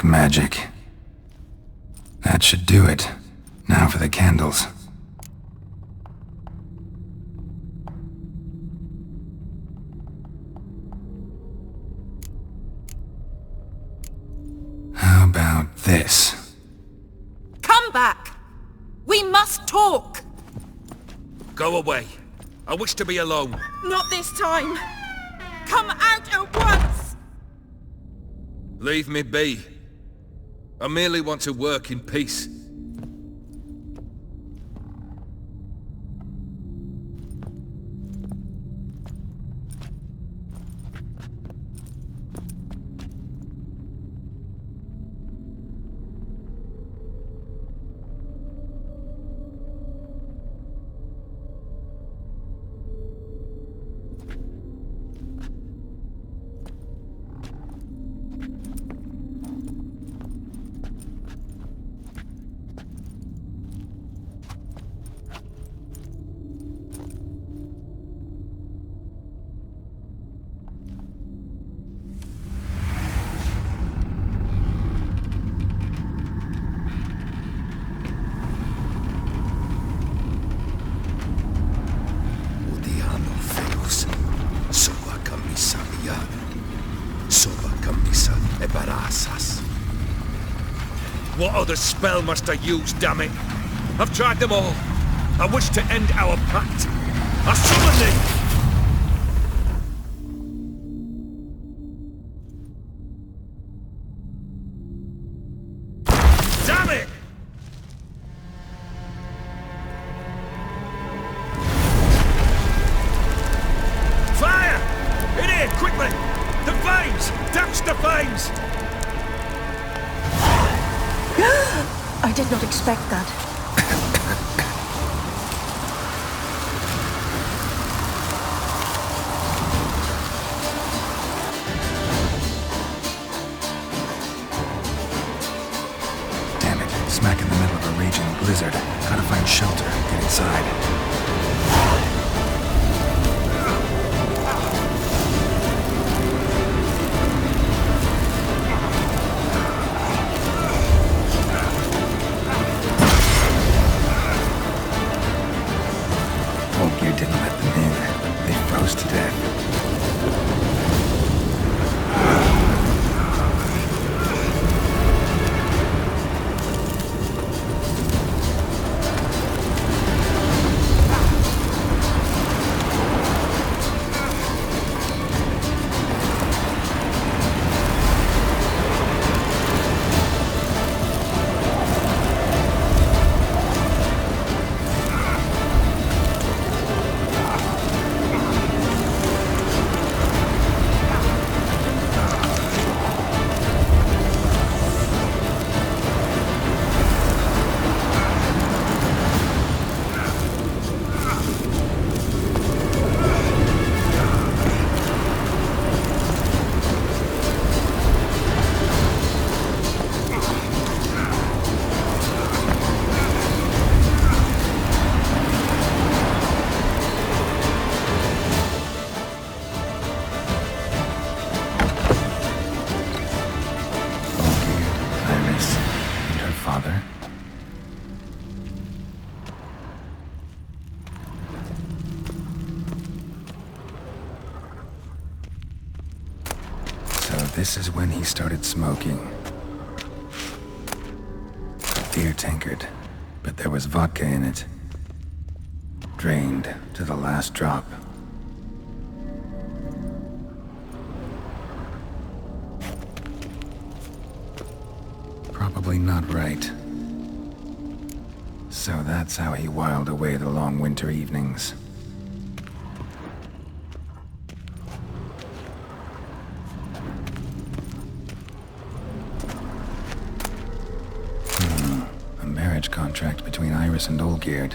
Speaker 1: Dark magic. That should do it. Now for the candles. How about this?
Speaker 9: Come back! We must talk!
Speaker 10: Go away. I wish to be alone.
Speaker 9: Not this time! Come out at once!
Speaker 10: Leave me be. I merely want to work in peace. What other spell must I use, damn it? I've tried them all. I wish to end our pact. I summon thee! Damn it! Fire! In here, quickly! The flames! Douse the flames!
Speaker 5: I did not expect that.
Speaker 1: Damn it, smack in the middle of a raging blizzard. Gotta find shelter, get inside. Didn't let them in. They froze to death. This is when he started smoking. A beer tankard, but there was vodka in it. Drained to the last drop. Probably not right. So that's how he whiled away the long winter evenings. Contract between Iris and Olgierd.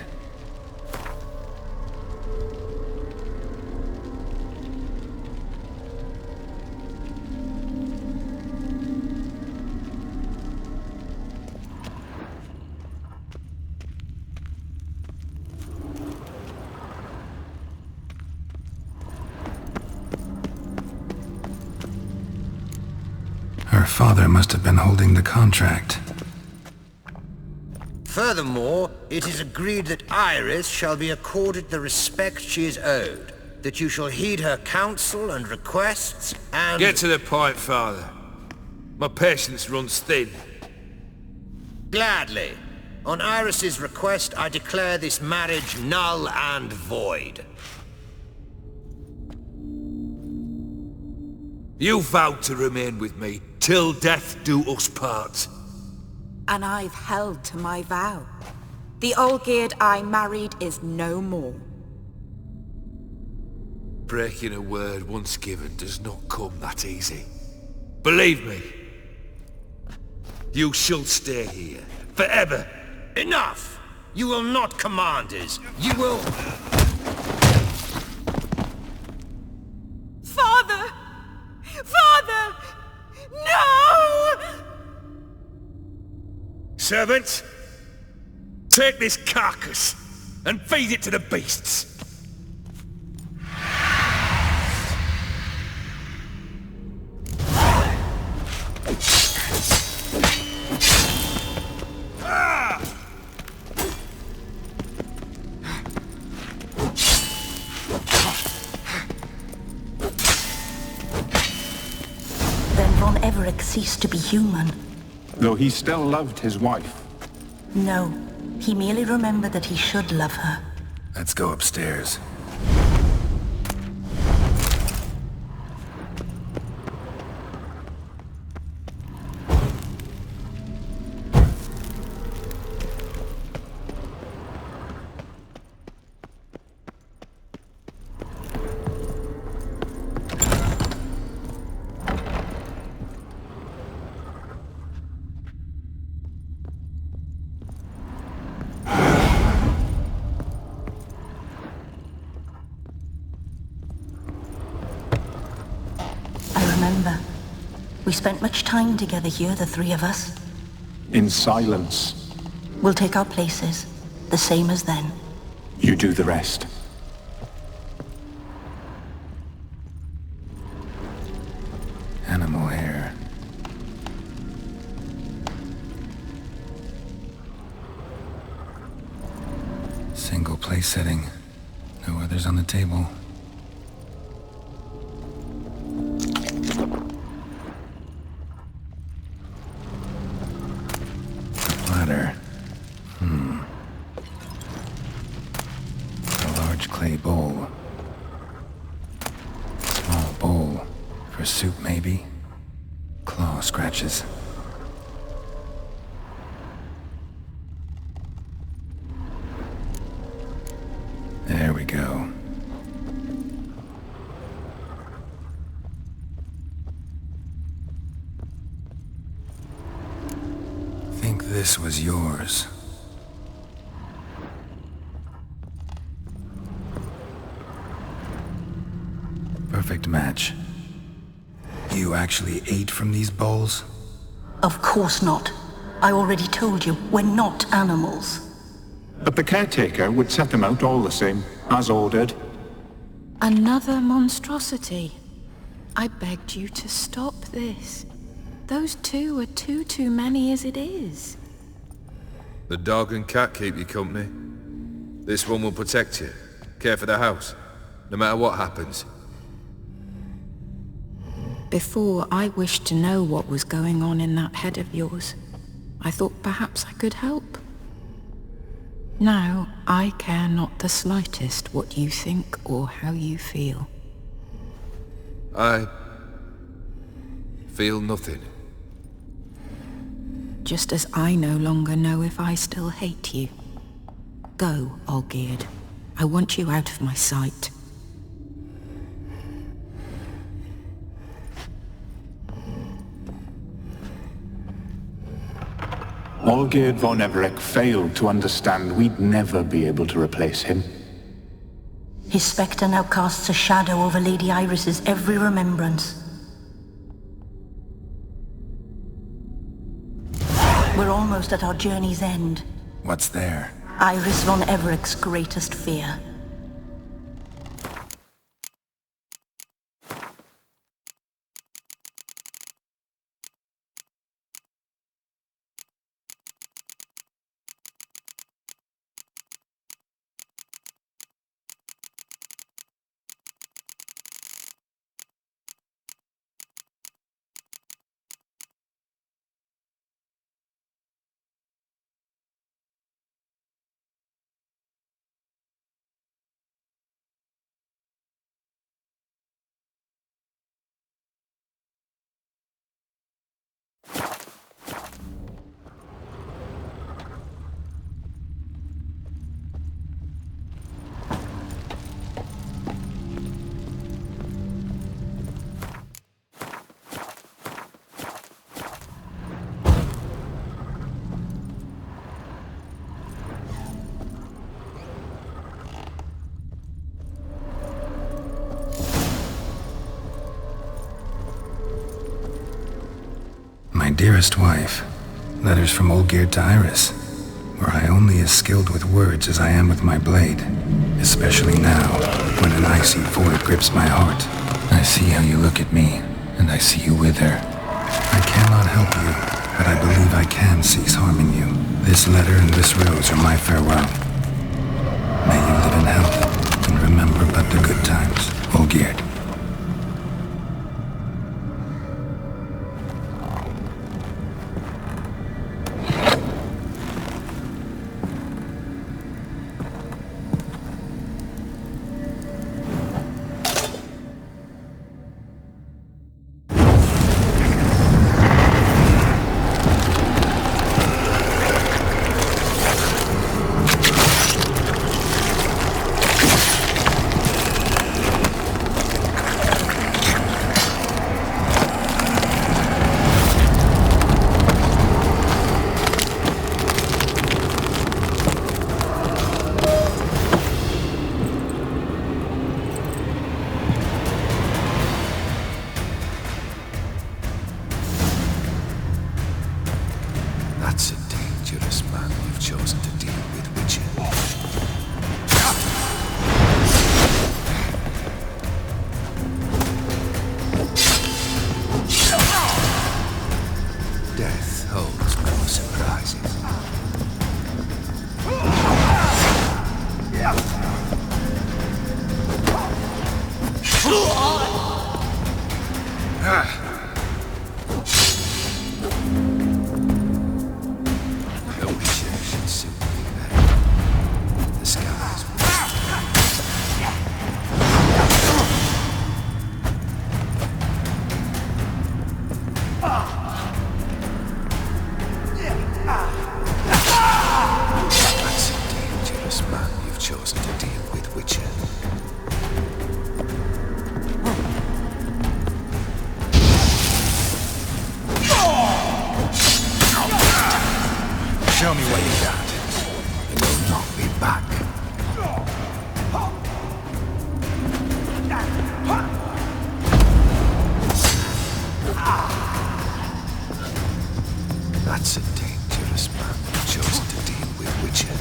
Speaker 1: father must have been holding the contract.
Speaker 12: Furthermore, it is agreed that Iris shall be accorded the respect she is owed, that you shall heed her counsel and requests, and...
Speaker 10: Get to the point, Father. My patience runs thin.
Speaker 12: Gladly. On Iris's request, I declare this marriage null and void.
Speaker 10: You vowed to remain with me till death do us part.
Speaker 9: And I've held to my vow. The Olgierd I married is no more.
Speaker 10: Breaking a word once given does not come that easy. Believe me. You shall stay here, forever.
Speaker 12: Enough! You will not command us. You will...
Speaker 9: Father! Father! No!
Speaker 10: Servants, take this carcass and feed it to the beasts.
Speaker 5: Then Von Everec ceased to be human.
Speaker 8: Though he still loved his wife.
Speaker 5: No, he merely remembered that he should love her.
Speaker 1: Let's go upstairs.
Speaker 5: We spent much time together here, the three of us.
Speaker 8: In silence.
Speaker 5: We'll take our places, the same as then.
Speaker 8: You do the rest.
Speaker 1: Animal hair. Single place setting. No others on the table. Platter. A large clay bowl. Small bowl. For soup, maybe? Claw scratches. There we go. Think this was yours. Perfect match. You actually ate from these bowls?
Speaker 5: Of course not. I already told you, we're not animals.
Speaker 8: But the caretaker would set them out all the same, as ordered.
Speaker 9: Another monstrosity. I begged you to stop this. Those two are too many as it is.
Speaker 10: The dog and cat keep you company. This one will protect you, care for the house, no matter what happens.
Speaker 9: Before, I wished to know what was going on in that head of yours. I thought perhaps I could help. Now, I care not the slightest what you think or how you feel.
Speaker 10: I feel nothing.
Speaker 9: Just as I no longer know if I still hate you. Go, Olgierd. I want you out of my sight.
Speaker 8: Olgierd von Everec failed to understand we'd never be able to replace him.
Speaker 5: His spectre now casts a shadow over Lady Iris's every remembrance. We're almost at our journey's end.
Speaker 1: What's there?
Speaker 5: Iris von Everec's greatest fear.
Speaker 1: my dearest wife. Letters from Olgierd to Iris, where I only as skilled with words as I am with my blade. Especially now, when an icy void grips my heart. I see how you look at me, and I see you wither. I cannot help you, but I believe I can cease harming you. This letter and this rose are my farewell. May you live in health, and remember but the good times, Olgierd.
Speaker 10: That's a dangerous man you've chosen to deal with, Witcher. Death holds no surprises.
Speaker 1: Show me what you got, and you'll knock me back.
Speaker 10: That's a dangerous man you've chosen to deal with, Witcher.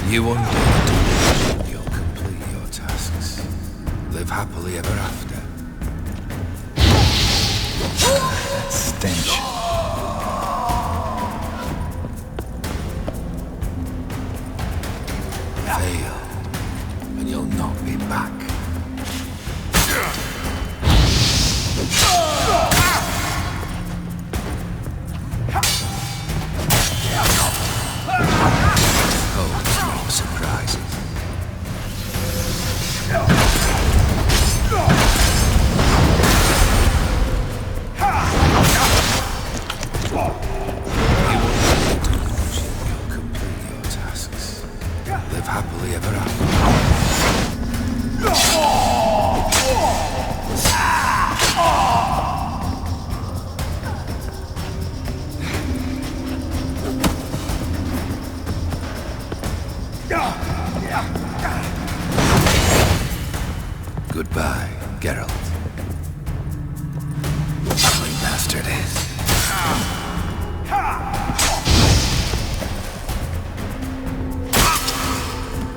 Speaker 10: You undo you'll complete your tasks. Live happily ever after.
Speaker 1: That stench.
Speaker 10: Fail, and you'll knock me back. Holds no surprises. You'll complete your tasks. Live happily ever after. Goodbye, Geralt.
Speaker 1: Ugly bastard.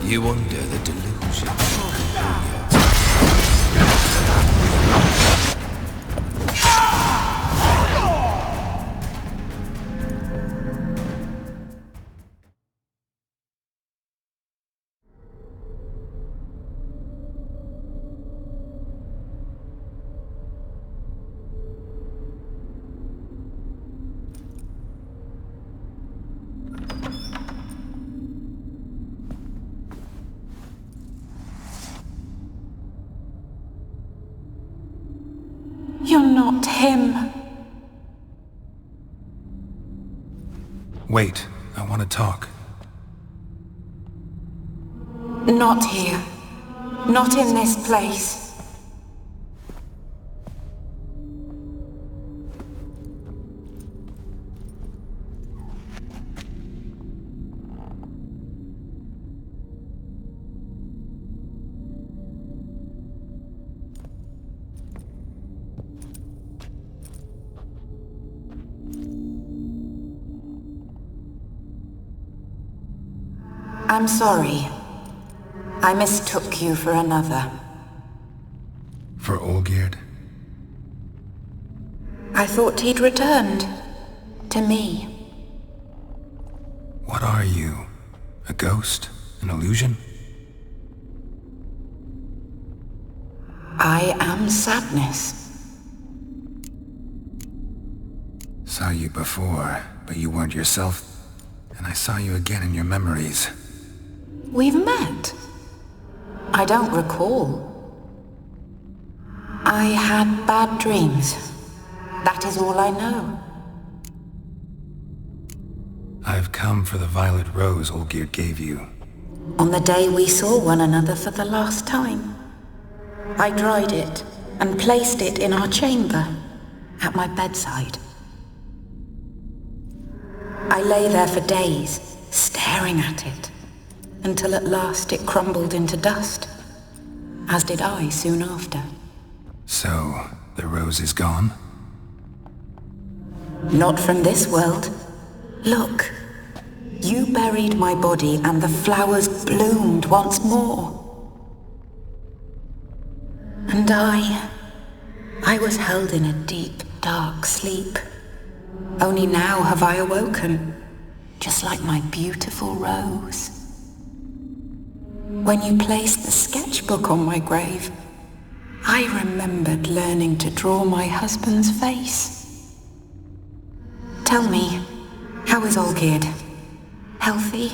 Speaker 10: You under the delusion.
Speaker 5: You're not him.
Speaker 1: Wait, I want to talk.
Speaker 5: Not here. Not in this place.
Speaker 9: I'm sorry. I mistook you for another.
Speaker 1: For Olgierd?
Speaker 9: I thought he'd returned. To me.
Speaker 1: What are you? A ghost? An illusion?
Speaker 9: I am sadness.
Speaker 1: Saw you before, but you weren't yourself. And I saw you again in your memories.
Speaker 9: We've met. I don't recall. I had bad dreams. That is all I know.
Speaker 1: I've come for the violet rose Olgierd gave you.
Speaker 9: On the day we saw one another for the last time, I dried it and placed it in our chamber, at my bedside. I lay there for days, staring at it, until at last it crumbled into dust, as did I soon after.
Speaker 1: So, the rose is gone?
Speaker 9: Not from this world. Look, you buried my body and the flowers bloomed once more. And I was held in a deep, dark sleep. Only now have I awoken, just like my beautiful rose. When you placed the sketchbook on my grave, I remembered learning to draw my husband's face. Tell me, how is Olgierd? Healthy?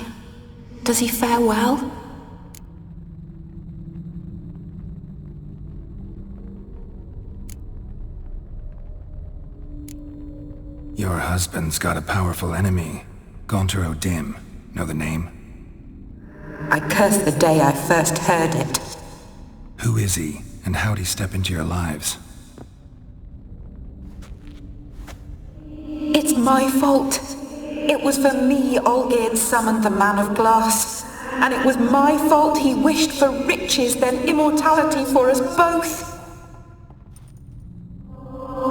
Speaker 9: Does he fare well?
Speaker 1: Your husband's got a powerful enemy. Gaunter O'Dim. Know the name?
Speaker 9: I curse the day I first heard it.
Speaker 1: Who is he, and how'd he step into your lives?
Speaker 9: It's my fault. It was for me Olgierd summoned the Man of Glass. And it was my fault he wished for riches, then immortality for us both.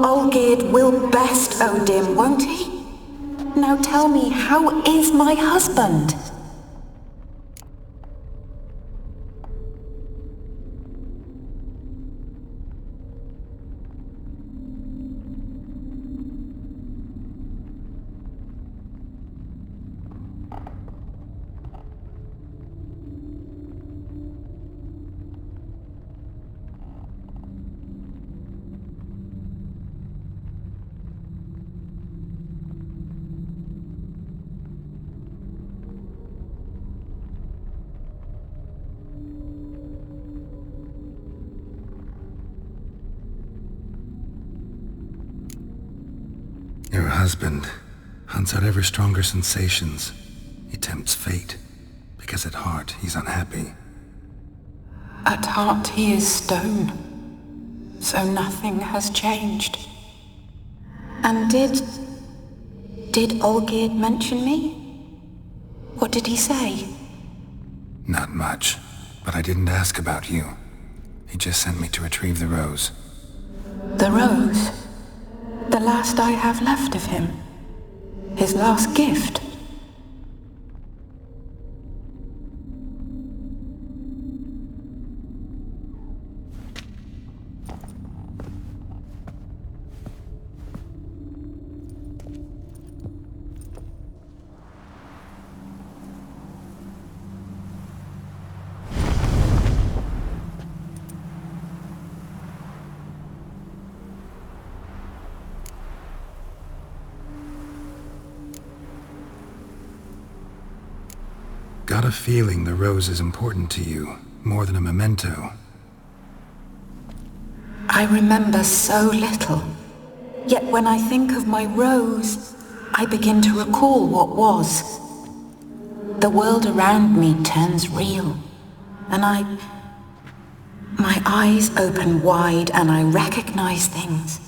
Speaker 9: Olgierd will best O'Dim, won't he? Now tell me, how is my husband?
Speaker 1: Your husband hunts out ever stronger sensations. He tempts fate, because at heart he's unhappy.
Speaker 9: At heart he is stone, so nothing has changed. And did Olgierd mention me? What did he say?
Speaker 1: Not much, but I didn't ask about you. He just sent me to retrieve the rose.
Speaker 9: The rose? The last I have left of him. His last gift.
Speaker 1: Got a feeling the rose is important to you, more than a memento.
Speaker 9: I remember so little. Yet when I think of my rose, I begin to recall what was. The world around me turns real, and my eyes open wide and I recognize things.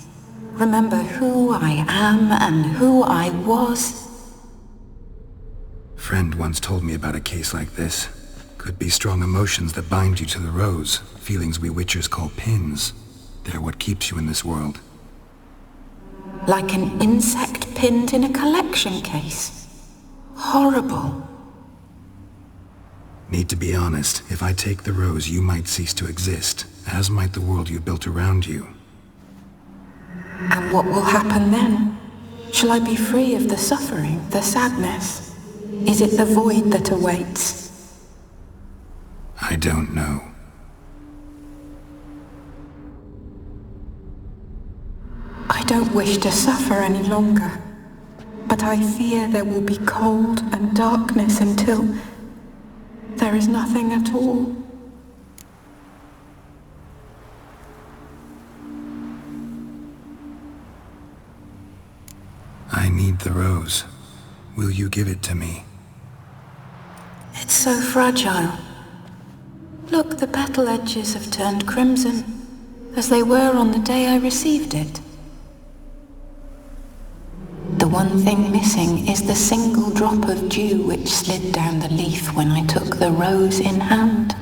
Speaker 9: Remember who I am and who I was.
Speaker 1: Friend once told me about a case like this. Could be strong emotions that bind you to the rose, feelings we witchers call pins. They're what keeps you in this world.
Speaker 9: Like an insect pinned in a collection case. Horrible.
Speaker 1: Need to be honest, if I take the rose, you might cease to exist, as might the world you built around you.
Speaker 13: And what will happen then? Shall I be free of the suffering, the sadness? Is it the void that awaits?
Speaker 1: I don't know.
Speaker 13: I don't wish to suffer any longer, but I fear there will be cold and darkness until there is nothing at all.
Speaker 1: I need the rose. Will you give it to me?
Speaker 13: It's so fragile. Look, the petal edges have turned crimson, as they were on the day I received it. The one thing missing is the single drop of dew which slid down the leaf when I took the rose in hand.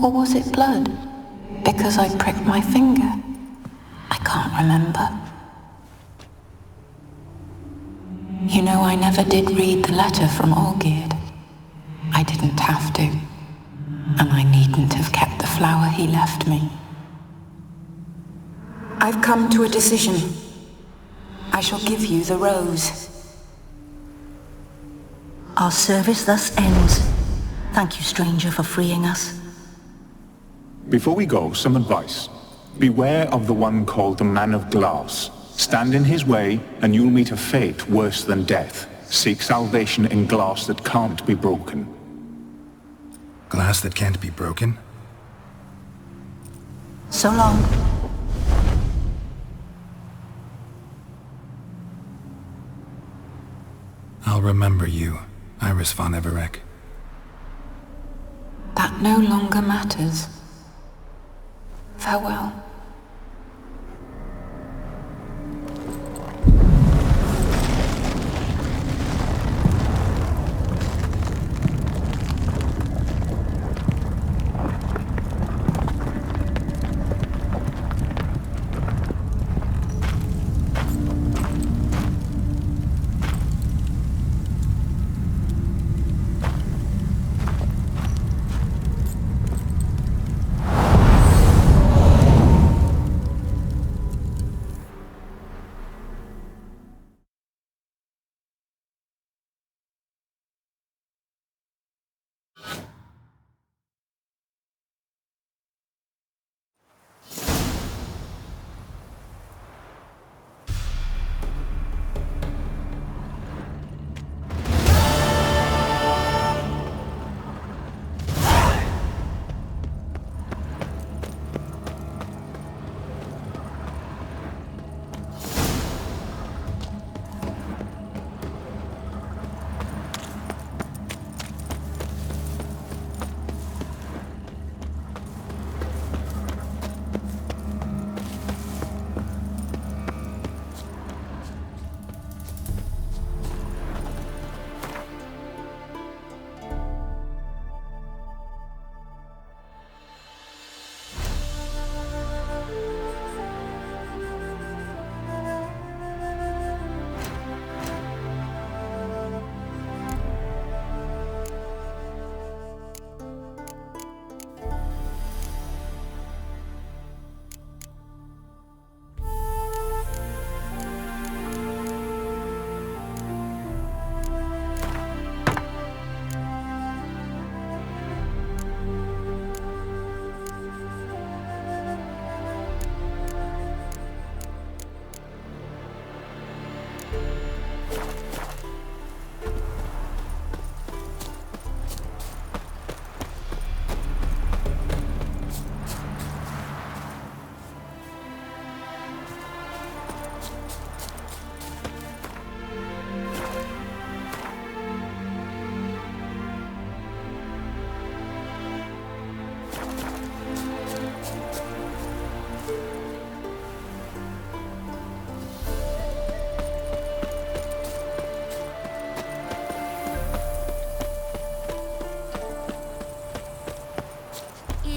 Speaker 13: Or was it blood? Because I pricked my finger? I can't remember. You know, I never did read the letter from Olgierd. I didn't have to. And I needn't have kept the flower he left me. I've come to a decision. I shall give you the rose.
Speaker 5: Our service thus ends. Thank you, stranger, for freeing us.
Speaker 8: Before we go, some advice. Beware of the one called the Man of Glass. Stand in his way, and you'll meet a fate worse than death. Seek salvation in glass that can't be broken.
Speaker 1: Glass that can't be broken?
Speaker 5: So long.
Speaker 1: I'll remember you, Iris von Everec.
Speaker 13: That no longer matters. Farewell.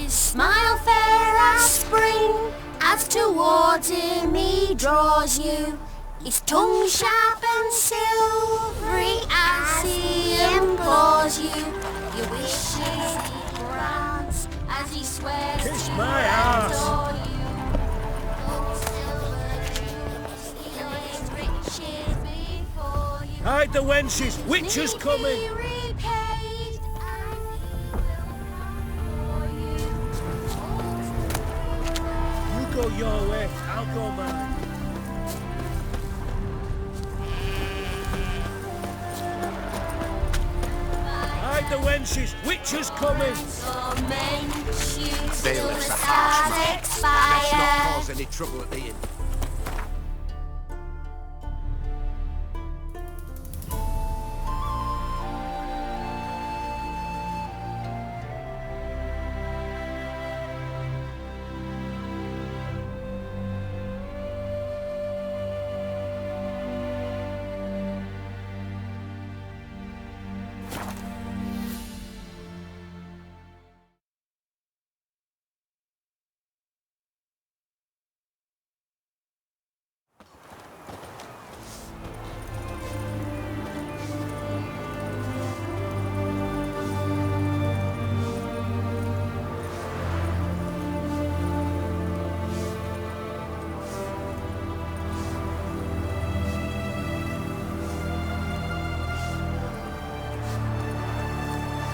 Speaker 14: Smile fair as spring, as towards him he draws you. His tongue sharp and silvery as he implores you. You wish
Speaker 2: Hide the wenches! Witcher's coming! You go your way, I'll go mine. Hide the wenches! Witcher's coming!
Speaker 4: Bailiff's a harsh man. Let's not cause any trouble at the inn.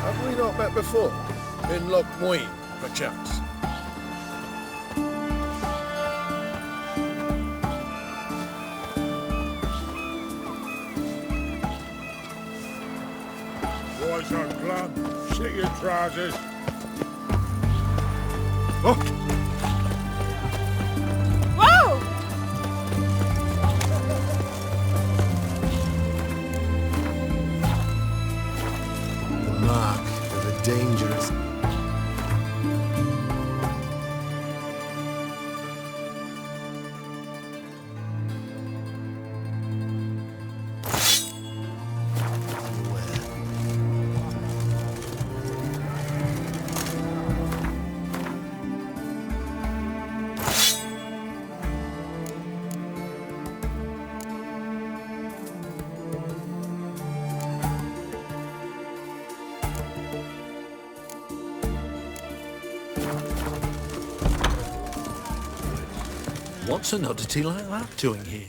Speaker 3: Have we not met before? In Loch Moyne, perchance? Boys on plan. Sit your trousers. Look!
Speaker 7: Whoa!
Speaker 6: The mark of a dangerous...
Speaker 2: What's an oddity like that doing here?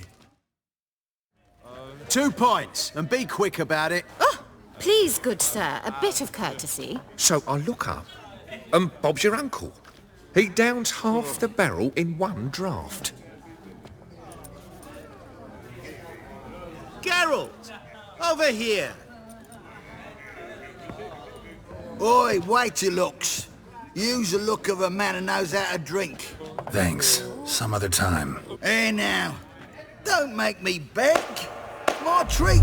Speaker 6: 2 points, and be quick about it.
Speaker 9: Oh, please, good sir, a bit of courtesy.
Speaker 10: So I look up, and Bob's your uncle. He downs half the barrel in one draught.
Speaker 11: Geralt! Over here!
Speaker 15: Oi, wait your looks. Use the look of a man who knows how to drink.
Speaker 1: Thanks. Some other time.
Speaker 15: Here now. Don't make me beg. My treat.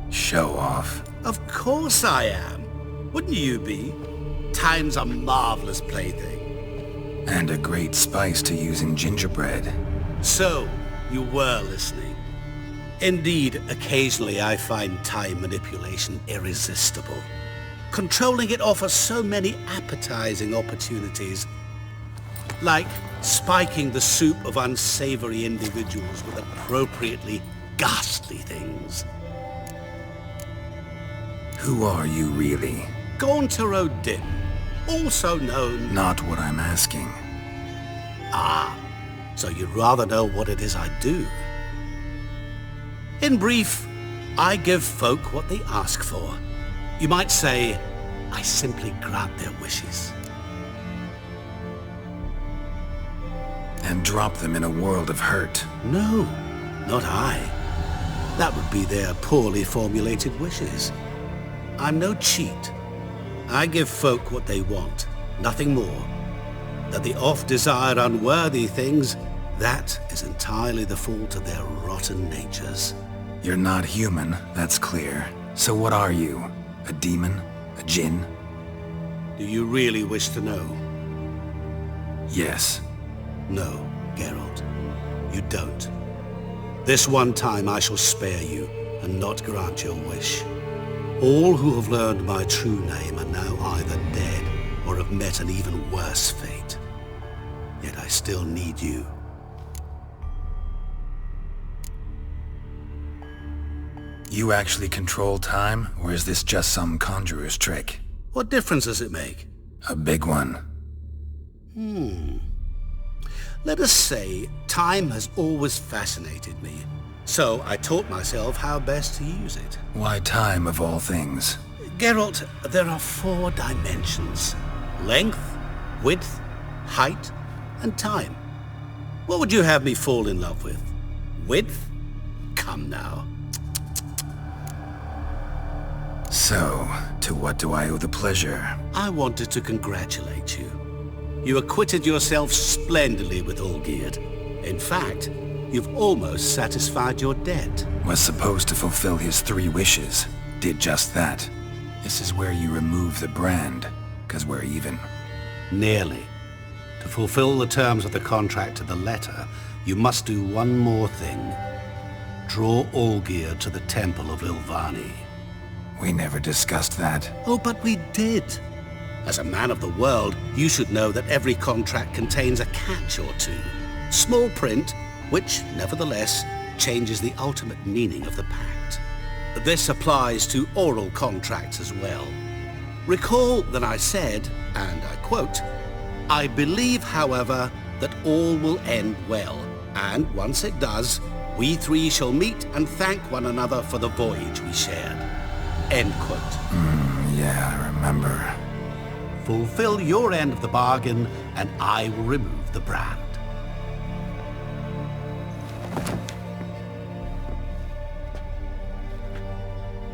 Speaker 1: Show off.
Speaker 11: Of course I am. Wouldn't you be? Time's a marvelous plaything.
Speaker 1: And a great spice to use in gingerbread.
Speaker 11: So, you were listening. Indeed, occasionally I find time manipulation irresistible. Controlling it offers so many appetizing opportunities. Like spiking the soup of unsavory individuals with appropriately ghastly things.
Speaker 1: Who are you really?
Speaker 11: Gaunter O'Din, also known...
Speaker 1: Not what I'm asking.
Speaker 11: Ah, so you'd rather know what it is I do. In brief, I give folk what they ask for. You might say, I simply grant their wishes.
Speaker 1: And drop them in a world of hurt.
Speaker 11: No, not I. That would be their poorly formulated wishes. I'm no cheat. I give folk what they want, nothing more. That they oft desire unworthy things, that is entirely the fault of their rotten natures.
Speaker 1: You're not human, that's clear. So what are you? A demon? A djinn?
Speaker 11: Do you really wish to know?
Speaker 1: Yes.
Speaker 11: No, Geralt. You don't. This one time I shall spare you, and not grant your wish. All who have learned my true name are now either dead or have met an even worse fate. Yet I still need you.
Speaker 1: You actually control time, or is this just some conjurer's trick?
Speaker 11: What difference does it make?
Speaker 1: A big one.
Speaker 11: Let us say time has always fascinated me. So I taught myself how best to use it.
Speaker 1: Why time, of all things?
Speaker 11: Geralt, there are 4 dimensions. Length, width, height, and time. What would you have me fall in love with? Width? Come now.
Speaker 1: So, to what do I owe the pleasure?
Speaker 11: I wanted to congratulate you. You acquitted yourself splendidly with Olgierd. In fact, you've almost satisfied your debt.
Speaker 1: Was supposed to fulfill his 3 wishes. Did just that. This is where you remove the brand, 'cause we're even.
Speaker 11: Nearly. To fulfill the terms of the contract to the letter, you must do one more thing. Draw Olgierd to the Temple of Ilvani.
Speaker 1: We never discussed that.
Speaker 11: Oh, but we did. As a man of the world, you should know that every contract contains a catch or two. Small print, which, nevertheless, changes the ultimate meaning of the pact. This applies to oral contracts as well. Recall that I said, and I quote, "I believe, however, that all will end well, and once it does, we 3 shall meet and thank one another for the voyage we shared." End quote.
Speaker 1: Yeah, I remember.
Speaker 11: Fulfill your end of the bargain, and I will remove the brand.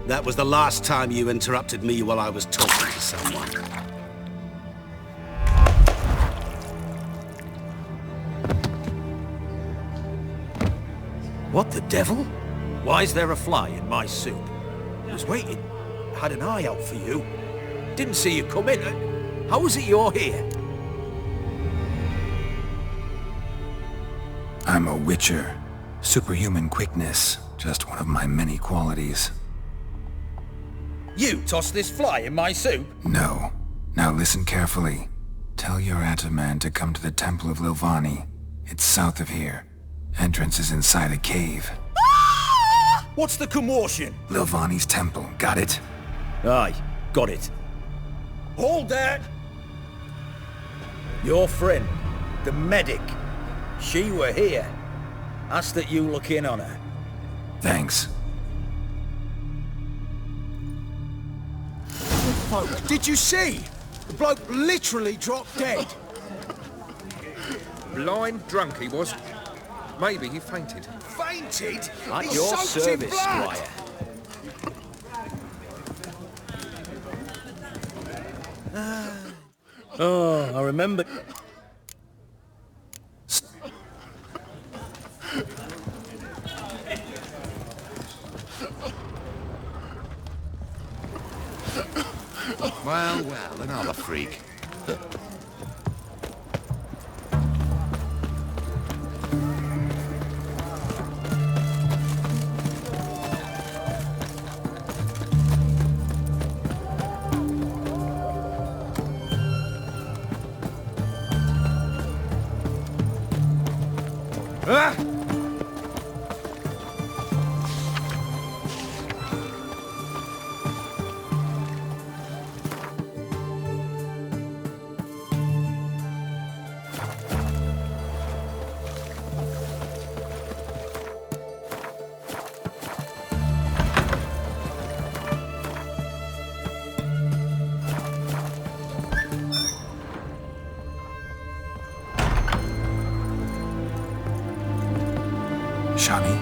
Speaker 11: That was the last time you interrupted me while I was talking to someone.
Speaker 2: What the devil? Why is there a fly in my soup? I was waiting. Had an eye out for you. Didn't see you come in. How is it you're here?
Speaker 1: I'm a witcher. Superhuman quickness. Just one of my many qualities.
Speaker 2: You tossed this fly in my soup?
Speaker 1: No. Now listen carefully. Tell your Ataman to come to the Temple of Ilvani. It's south of here. Entrance is inside a cave.
Speaker 2: What's the commotion?
Speaker 1: Lilvani's temple, got it?
Speaker 2: Aye, got it. Hold that! Your friend, the medic, she were here. Ask that you look in on her.
Speaker 1: Thanks.
Speaker 15: Did you see? The bloke literally dropped dead.
Speaker 10: Blind drunk he was. Maybe he fainted.
Speaker 15: Fainted?
Speaker 2: At
Speaker 15: He
Speaker 2: your
Speaker 15: soaked in
Speaker 2: service,
Speaker 15: blood.
Speaker 2: Squire. Oh, I remember.
Speaker 10: Well, another freak.
Speaker 2: Ah!
Speaker 1: Shani?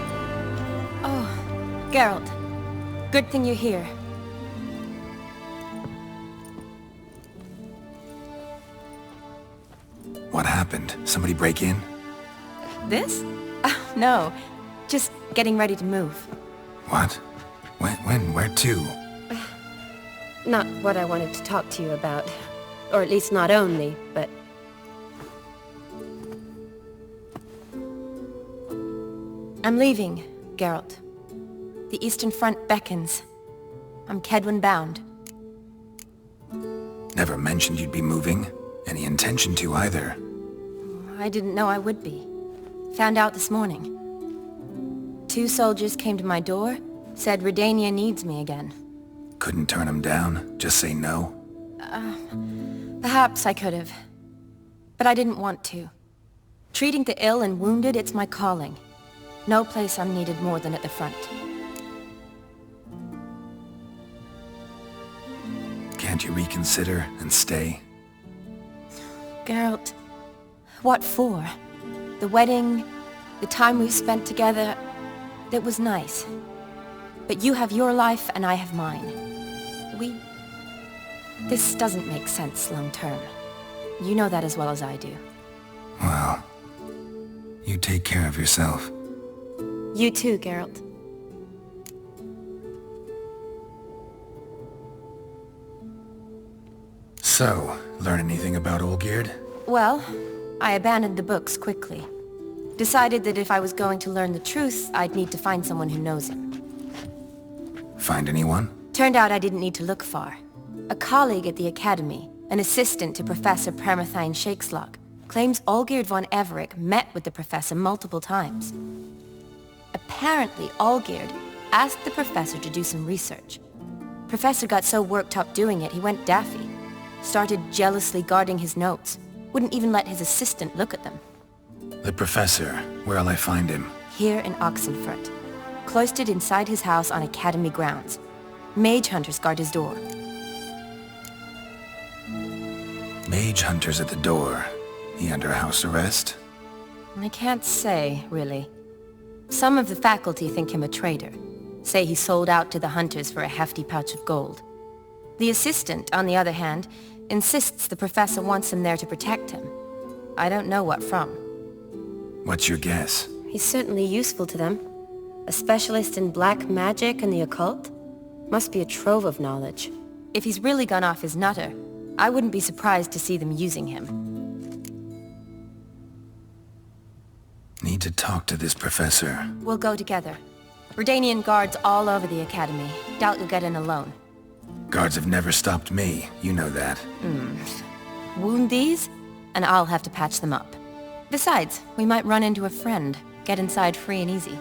Speaker 16: Oh, Geralt. Good thing you're here.
Speaker 1: What happened? Somebody break in?
Speaker 16: This? No. Just getting ready to move.
Speaker 1: What? When? Where to?
Speaker 16: Not what I wanted to talk to you about. Or at least not only, but... I'm leaving, Geralt. The Eastern Front beckons. I'm Kedwin bound.
Speaker 1: Never mentioned you'd be moving. Any intention to either.
Speaker 16: I didn't know I would be. Found out this morning. 2 soldiers came to my door, Said Redania needs me again.
Speaker 1: Couldn't turn him down? Just say no?
Speaker 16: Perhaps I could have. But I didn't want to. Treating the ill and wounded, it's my calling. No place I'm needed more than at the front.
Speaker 1: Can't you reconsider and stay?
Speaker 16: Geralt, what for? The wedding, the time we've spent together, it was nice. But you have your life and I have mine. This doesn't make sense long term. You know that as well as I do.
Speaker 1: Well, you take care of yourself.
Speaker 16: You too, Geralt.
Speaker 1: So, learn anything about Olgierd?
Speaker 16: Well, I abandoned the books quickly. Decided that if I was going to learn the truth, I'd need to find someone who knows him.
Speaker 1: Find anyone?
Speaker 16: Turned out I didn't need to look far. A colleague at the Academy, an assistant to Professor Permathine Shakeslog, claims Olgierd von Everec met with the professor multiple times. Apparently, Olgierd asked the professor to do some research. Professor got so worked up doing it, he went daffy. Started jealously guarding his notes. Wouldn't even let his assistant look at them.
Speaker 1: The professor. Where'll I find him?
Speaker 16: Here in Oxenfurt. Cloistered inside his house on Academy grounds. Mage hunters guard his door.
Speaker 1: Mage hunters at the door. He under house arrest?
Speaker 16: I can't say, really. Some of the faculty think him a traitor. Say he sold out to the hunters for a hefty pouch of gold. The assistant, on the other hand, insists the professor wants him there to protect him. I don't know what from.
Speaker 1: What's your guess?
Speaker 16: He's certainly useful to them. A specialist in black magic and the occult? Must be a trove of knowledge. If he's really gone off his nutter, I wouldn't be surprised to see them using him.
Speaker 1: Need to talk to this professor.
Speaker 16: We'll go together. Redanian guards all over the Academy. Doubt you'll get in alone.
Speaker 1: Guards have never stopped me, you know that.
Speaker 16: Wound these, and I'll have to patch them up. Besides, we might run into a friend. Get inside free and easy.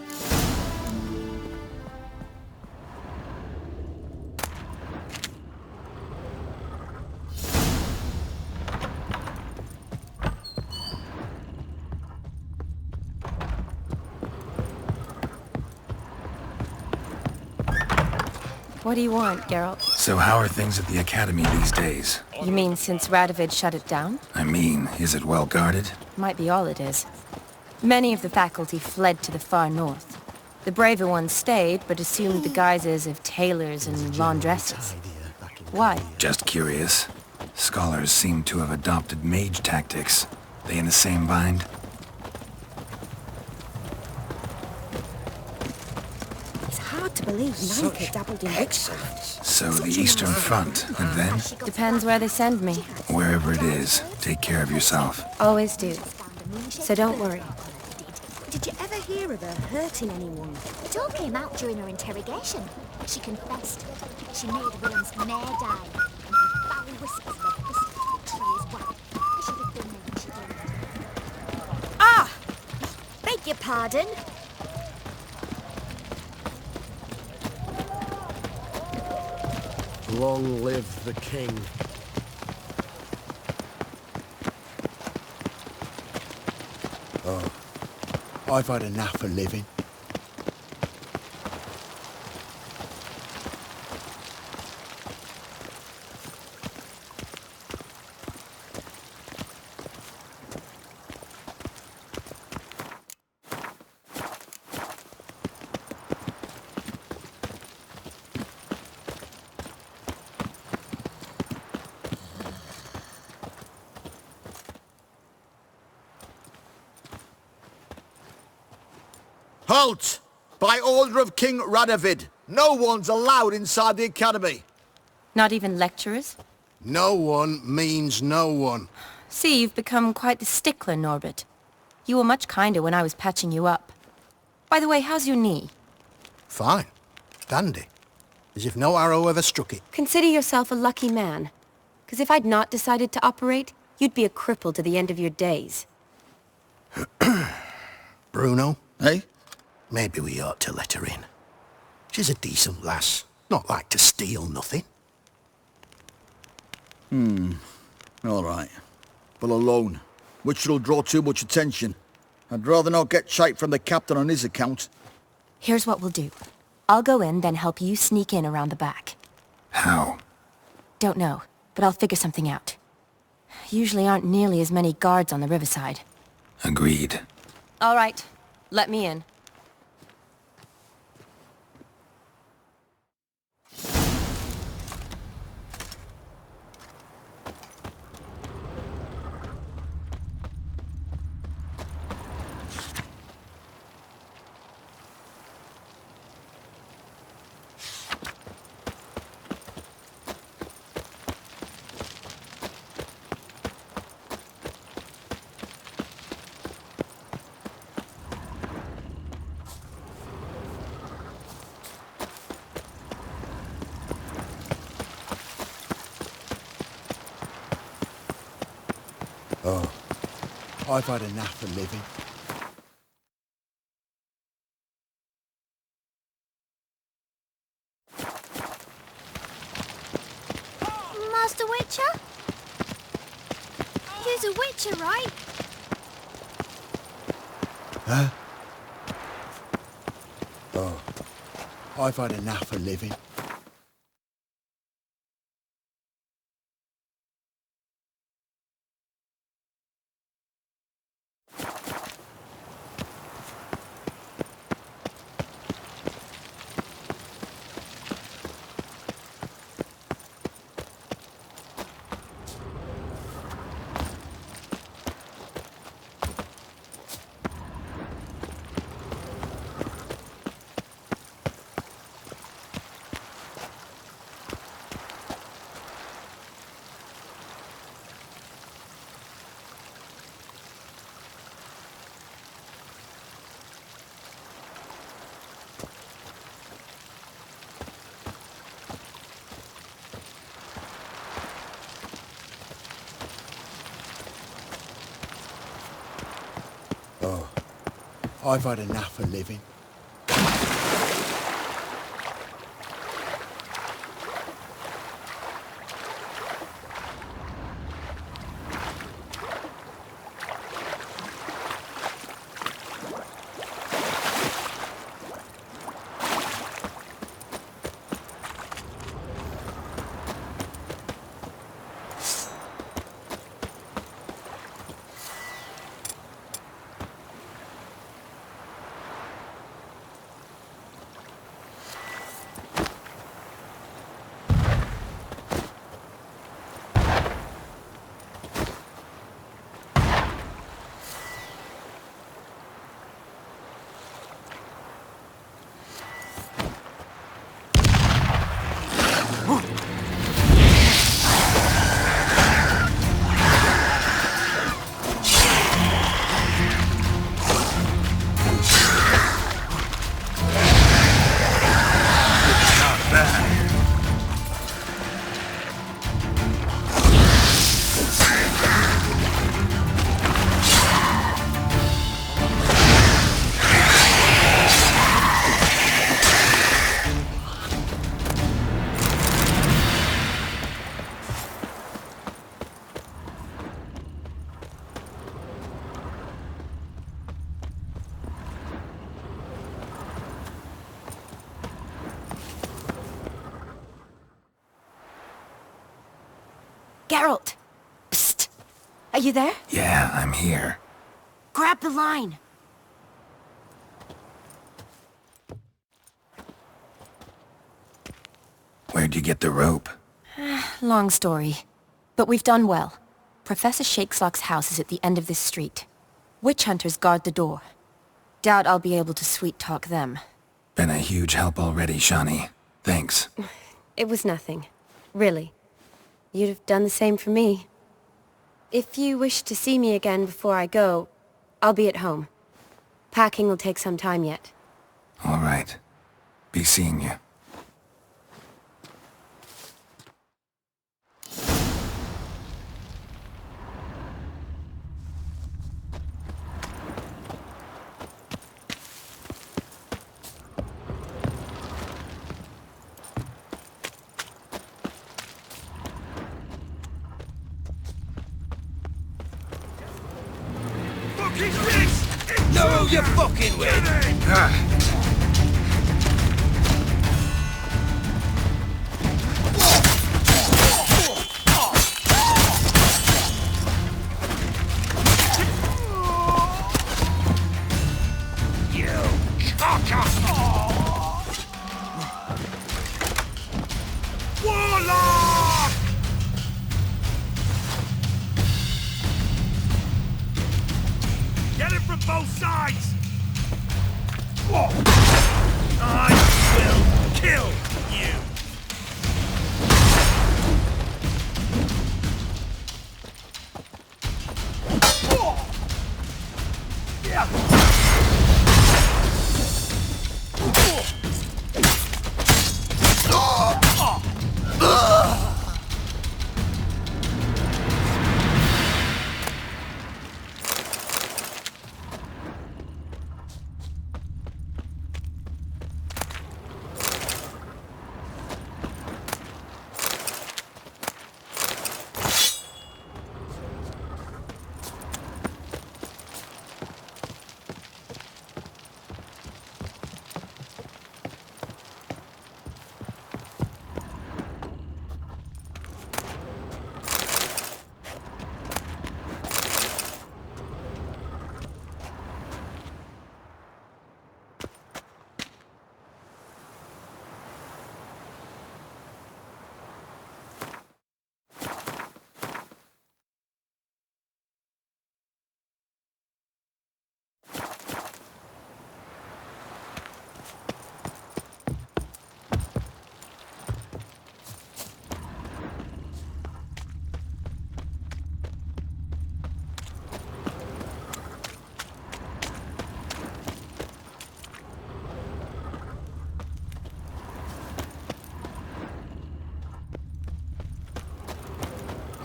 Speaker 16: What do you want, Geralt?
Speaker 1: So how are things at the Academy these days?
Speaker 16: You mean since Radovid shut it down?
Speaker 1: I mean, is it well guarded?
Speaker 16: Might be all it is. Many of the faculty fled to the far north. The braver ones stayed, but assumed the guises of tailors and laundresses. Why?
Speaker 1: Just curious. Scholars seem to have adopted mage tactics. They in the same bind?
Speaker 7: Hard to believe Nanka dabbled in witchcraft.
Speaker 1: So the Eastern Front, and then?
Speaker 16: Depends where they send me.
Speaker 1: Wherever it is, take care of yourself.
Speaker 16: Always do. So don't worry.
Speaker 7: Did you ever hear of her hurting anyone?
Speaker 14: It all came out during her interrogation. She confessed. She made Willem's mare die, and her foul whispers were whispered to his wife. I should have been there when she did.
Speaker 7: Ah! Beg your pardon?
Speaker 6: Long live the king. Oh, I've had enough of living. Halt! By order of King Radovid, no one's allowed inside the Academy.
Speaker 16: Not even lecturers?
Speaker 6: No one means no one.
Speaker 16: See, you've become quite the stickler, Norbert. You were much kinder when I was patching you up. By the way, how's your knee?
Speaker 6: Fine. Dandy. As if no arrow ever struck it.
Speaker 16: Consider yourself a lucky man. Because if I'd not decided to operate, you'd be a cripple to the end of your days.
Speaker 6: Bruno, eh? Maybe we ought to let her in.
Speaker 11: She's a decent lass. Not like to steal nothing.
Speaker 6: All right. But alone, which will draw too much attention. I'd rather not get shite from the captain on his account.
Speaker 16: Here's what we'll do. I'll go in, then help you sneak in around the back.
Speaker 1: How?
Speaker 16: Don't know, but I'll figure something out. Usually aren't nearly as many guards on the riverside.
Speaker 1: Agreed.
Speaker 16: All right, let me in.
Speaker 6: Oh, I've had enough of living.
Speaker 14: Master Witcher? You're a Witcher, right?
Speaker 6: Huh? Oh, I've had enough of living. Oh, I've had enough of living.
Speaker 16: Geralt! Psst! Are you there?
Speaker 1: Yeah, I'm here.
Speaker 16: Grab the line!
Speaker 1: Where'd you get the rope?
Speaker 16: Long story. But we've done well. Professor Shakeslock's house is at the end of this street. Witch hunters guard the door. Doubt I'll be able to sweet-talk them.
Speaker 1: Been a huge help already, Shawnee. Thanks.
Speaker 16: It was nothing. Really. You'd have done the same for me. If you wish to see me again before I go, I'll be at home. Packing will take some time yet.
Speaker 1: All right. Be seeing you.
Speaker 2: Know who you're fucking with!
Speaker 3: Warlock! Get it from both sides! I will kill you!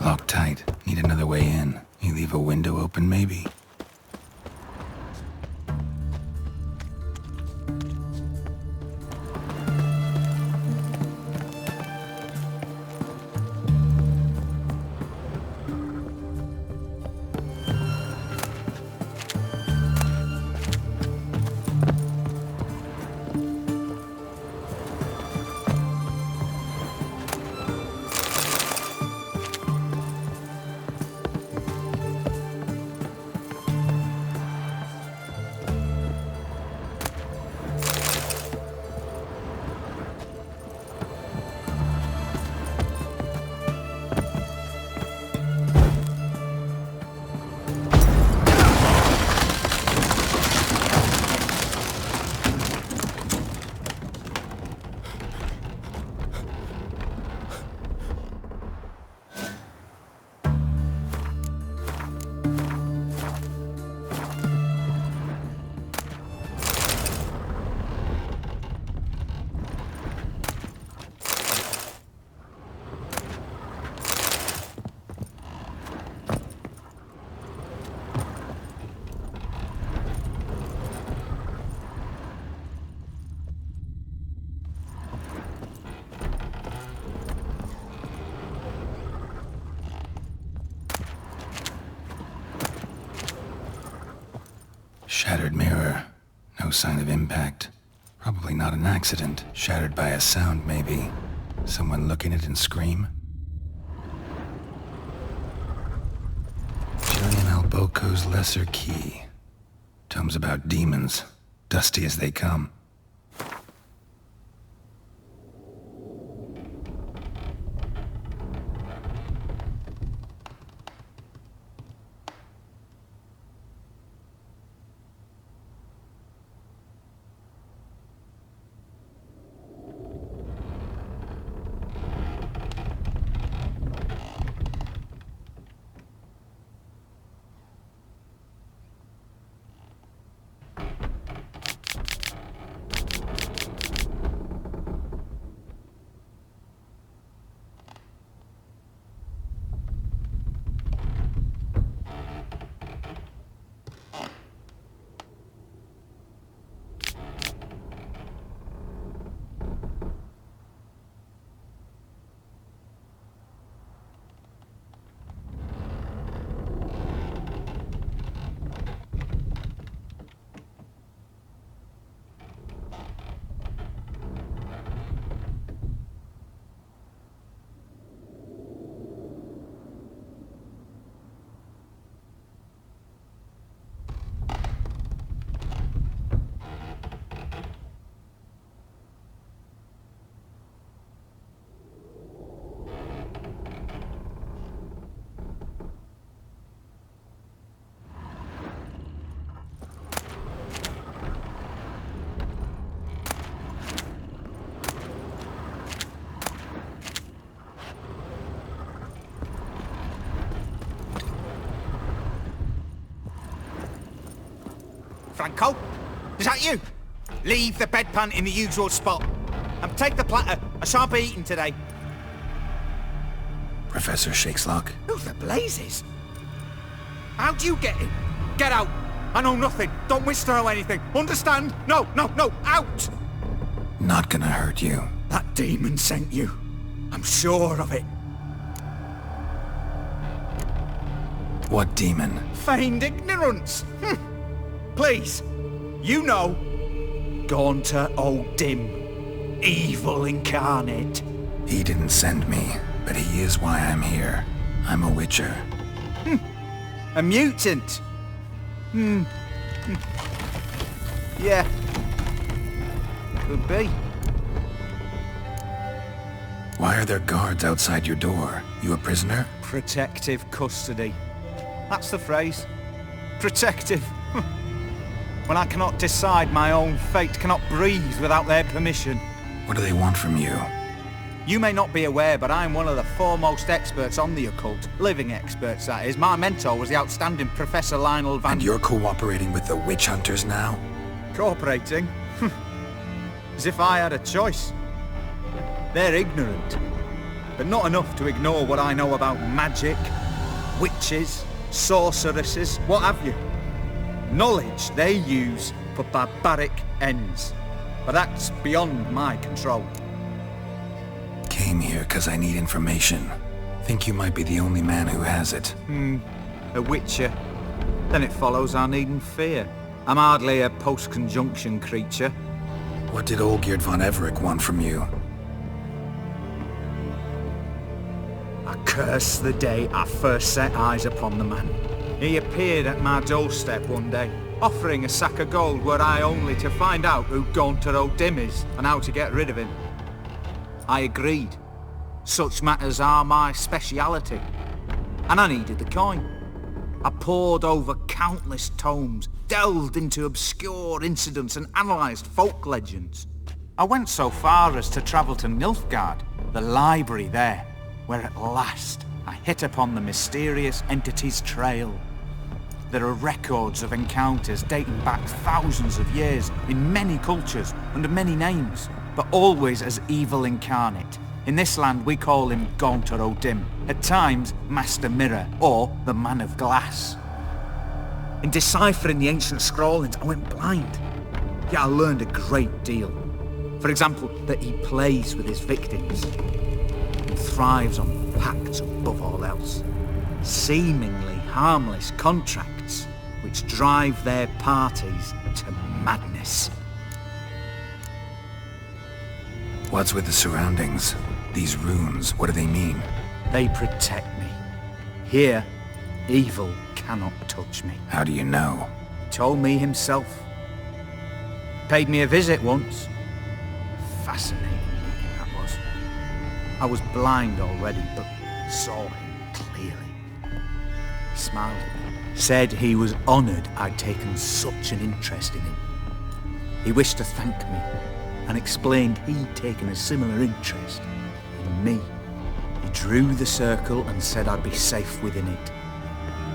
Speaker 1: Locked tight. Need another way in. You leave a window open, maybe? Shattered mirror. No sign of impact. Probably not an accident. Shattered by a sound, maybe. Someone look in it and scream? Julian Alboco's Lesser Key. Tomes about demons. Dusty as they come.
Speaker 17: Franco. Is that you? Leave the bedpan in the usual spot. And take the platter. I shan't be eating today.
Speaker 1: Professor Shakeslock?
Speaker 17: Who the blazes? How'd you get in? Get out. I know nothing. Don't wish to know anything. Understand? No, out!
Speaker 1: Not gonna hurt you.
Speaker 17: That demon sent you. I'm sure of it.
Speaker 1: What demon?
Speaker 17: Feigned ignorance. Please, you know. Gaunter O'Dim. Evil incarnate.
Speaker 1: He didn't send me, but he is why I'm here. I'm a witcher.
Speaker 17: A mutant. Yeah. Could be.
Speaker 1: Why are there guards outside your door? You a prisoner?
Speaker 17: Protective custody. That's the phrase. Protective. When I cannot decide my own fate, cannot breathe without their permission.
Speaker 1: What do they want from you?
Speaker 17: You may not be aware, but I'm one of the foremost experts on the occult. Living experts, that is. My mentor was the outstanding Professor Lionel Van...
Speaker 1: And you're cooperating with the witch hunters now?
Speaker 17: Cooperating? As if I had a choice. They're ignorant, but not enough to ignore what I know about magic, witches, sorceresses, what have you. Knowledge they use for barbaric ends. But that's beyond my control.
Speaker 1: Came here because I need information. Think you might be the only man who has it.
Speaker 17: A witcher. Then it follows I needn't fear. I'm hardly a post-conjunction creature.
Speaker 1: What did Olgierd von Everec want from you?
Speaker 17: I curse the day I first set eyes upon the man. He appeared at my doorstep one day, offering a sack of gold were I only to find out who Gaunter O'Dim is and how to get rid of him. I agreed. Such matters are my speciality. And I needed the coin. I pored over countless tomes, delved into obscure incidents and analysed folk legends. I went so far as to travel to Nilfgaard, the library there, where at last I hit upon the mysterious entity's trail. There are records of encounters dating back thousands of years in many cultures under many names, but always as evil incarnate. In this land we call him Gaunter O'Dim, at times Master Mirror or the Man of Glass. In deciphering the ancient scrawlings I went blind, yet I learned a great deal. For example, that he plays with his victims and thrives on pacts above all else. Seemingly harmless contracts which drive their parties to madness.
Speaker 1: What's with the surroundings? These runes, what do they mean?
Speaker 17: They protect me. Here, evil cannot touch me.
Speaker 1: How do you know?
Speaker 17: He told me himself. Paid me a visit once. Fascinating, that was. I was blind already, but saw him clearly. He smiled at me. Said he was honoured I'd taken such an interest in him. He wished to thank me and explained he'd taken a similar interest in me. He drew the circle and said I'd be safe within it.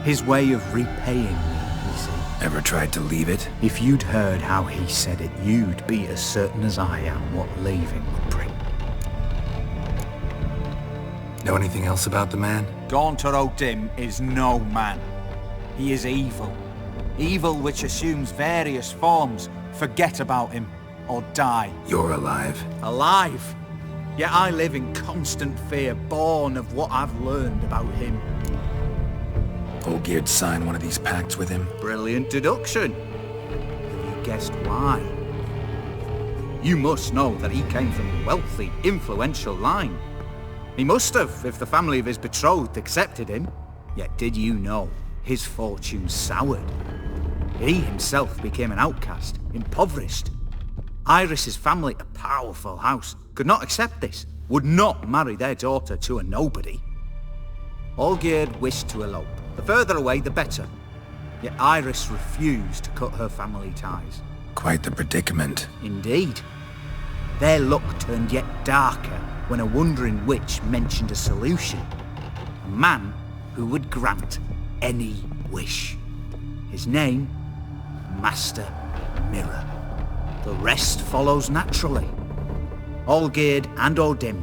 Speaker 17: His way of repaying me, you see.
Speaker 1: Ever tried to leave it?
Speaker 17: If you'd heard how he said it, you'd be as certain as I am what leaving would bring.
Speaker 1: Know anything else about the man?
Speaker 17: Gaunter O'Dim is no man. He is evil. Evil which assumes various forms. Forget about him, or die.
Speaker 1: You're alive.
Speaker 17: Alive? Yet I live in constant fear, born of what I've learned about him.
Speaker 1: Olgierd signed one of these pacts with him?
Speaker 17: Brilliant deduction. Have you guessed why? You must know that he came from a wealthy, influential line. He must have, if the family of his betrothed accepted him. Yet did you know his fortune soured? He himself became an outcast, impoverished. Iris's family, a powerful house, could not accept this, would not marry their daughter to a nobody. Olgierd wished to elope. The further away, the better. Yet Iris refused to cut her family ties.
Speaker 1: Quite the predicament.
Speaker 17: Indeed. Their luck turned yet darker when a wandering witch mentioned a solution. A man who would grant any wish. His name, Master mirror. The rest follows naturally. Olgierd and Odin,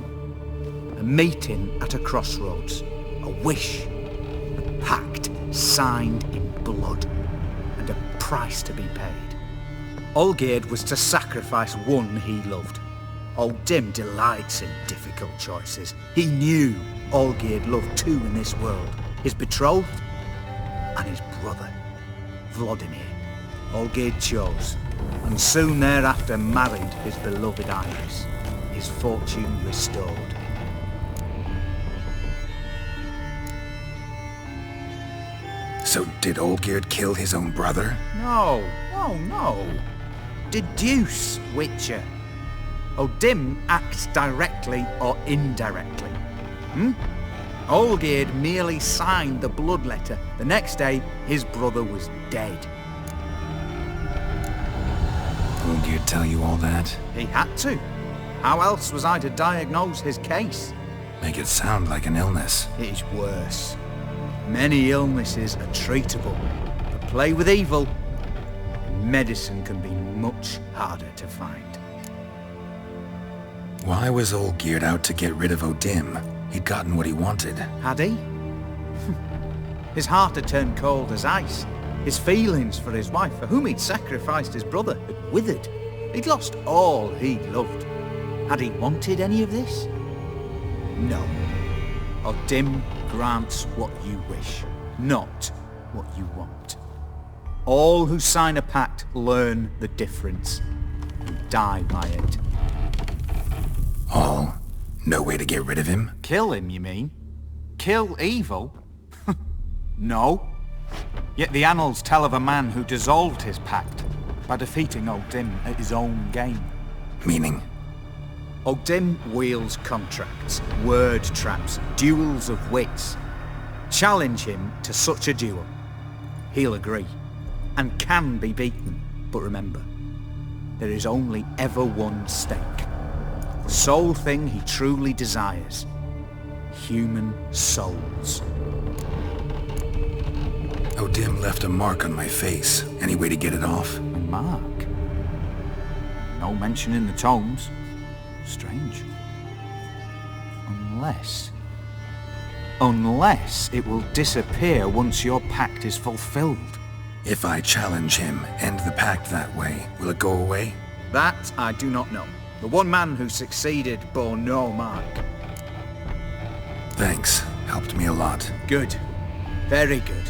Speaker 17: a meeting at a crossroads, a wish, a pact signed in blood, and a price to be paid. Olgierd was to sacrifice one he loved. Odin delights in difficult choices. He knew Olgierd loved two in this world, his betrothed and his brother, Vladimir. Olgierd chose, and soon thereafter married his beloved Iris, his fortune restored.
Speaker 1: So did Olgierd kill his own brother?
Speaker 17: No. Deduce, Witcher. Odin acts directly or indirectly. Olgierd merely signed the blood letter. The next day, his brother was dead.
Speaker 1: Olgierd tell you all that?
Speaker 17: He had to. How else was I to diagnose his case?
Speaker 1: Make it sound like an illness.
Speaker 17: It is worse. Many illnesses are treatable, but play with evil, medicine can be much harder to find.
Speaker 1: Why was Olgierd out to get rid of Odin? He'd gotten what he wanted.
Speaker 17: Had he? His heart had turned cold as ice. His feelings for his wife, for whom he'd sacrificed his brother, had withered. He'd lost all he loved. Had he wanted any of this? No. Odin grants what you wish, not what you want. All who sign a pact learn the difference and die by it.
Speaker 1: All? No way to get rid of him?
Speaker 17: Kill him, you mean? Kill evil? No. Yet the annals tell of a man who dissolved his pact by defeating Odin at his own game.
Speaker 1: Meaning?
Speaker 17: Odin wields contracts, word traps, duels of wits. Challenge him to such a duel. He'll agree, and can be beaten. But remember, there is only ever one stake. The sole thing he truly desires. Human souls.
Speaker 1: Odin left a mark on my face. Any way to get it off?
Speaker 17: A mark? No mention in the tomes. Strange. Unless it will disappear once your pact is fulfilled.
Speaker 1: If I challenge him, end the pact that way, will it go away?
Speaker 17: That I do not know. The one man who succeeded bore no mark.
Speaker 1: Thanks. Helped me a lot.
Speaker 17: Good. Very good.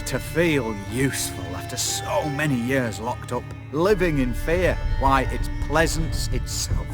Speaker 17: To feel useful after so many years locked up, living in fear. Why, it's pleasance itself.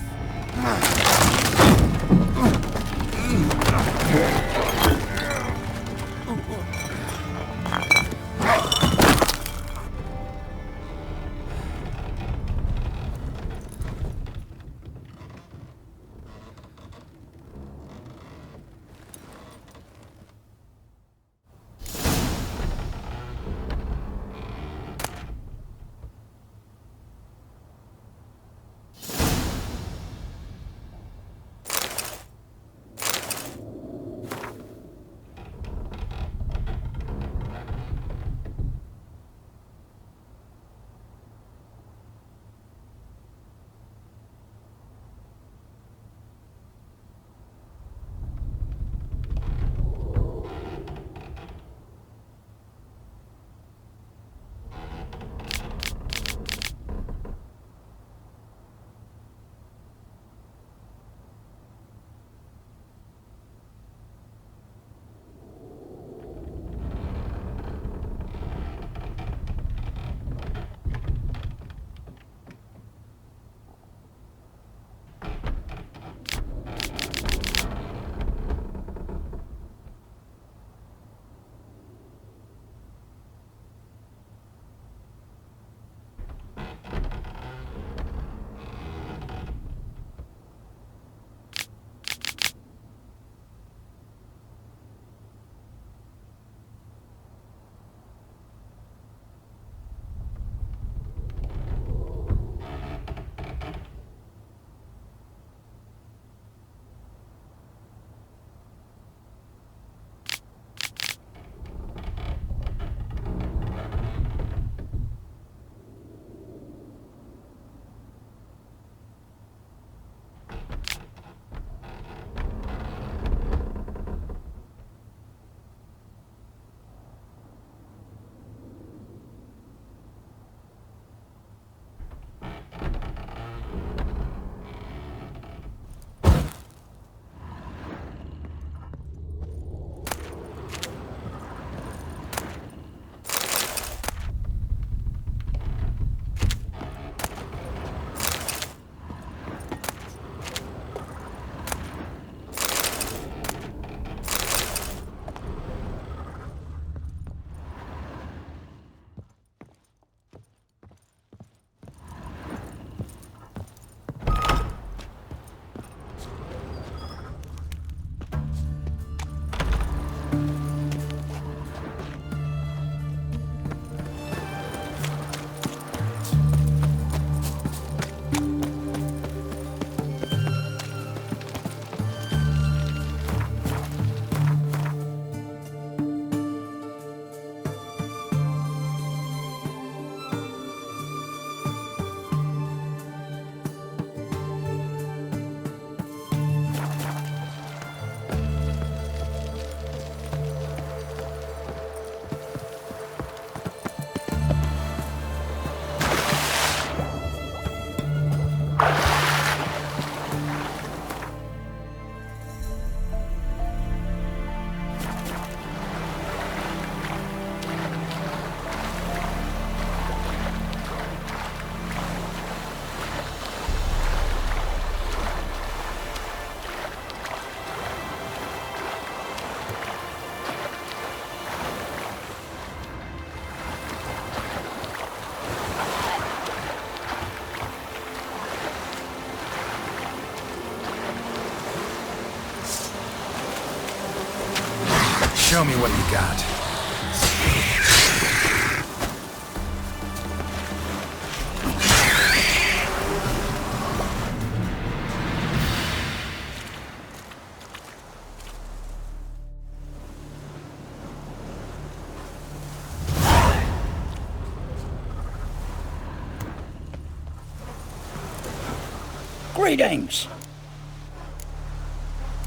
Speaker 1: Show me what you got.
Speaker 18: Greetings.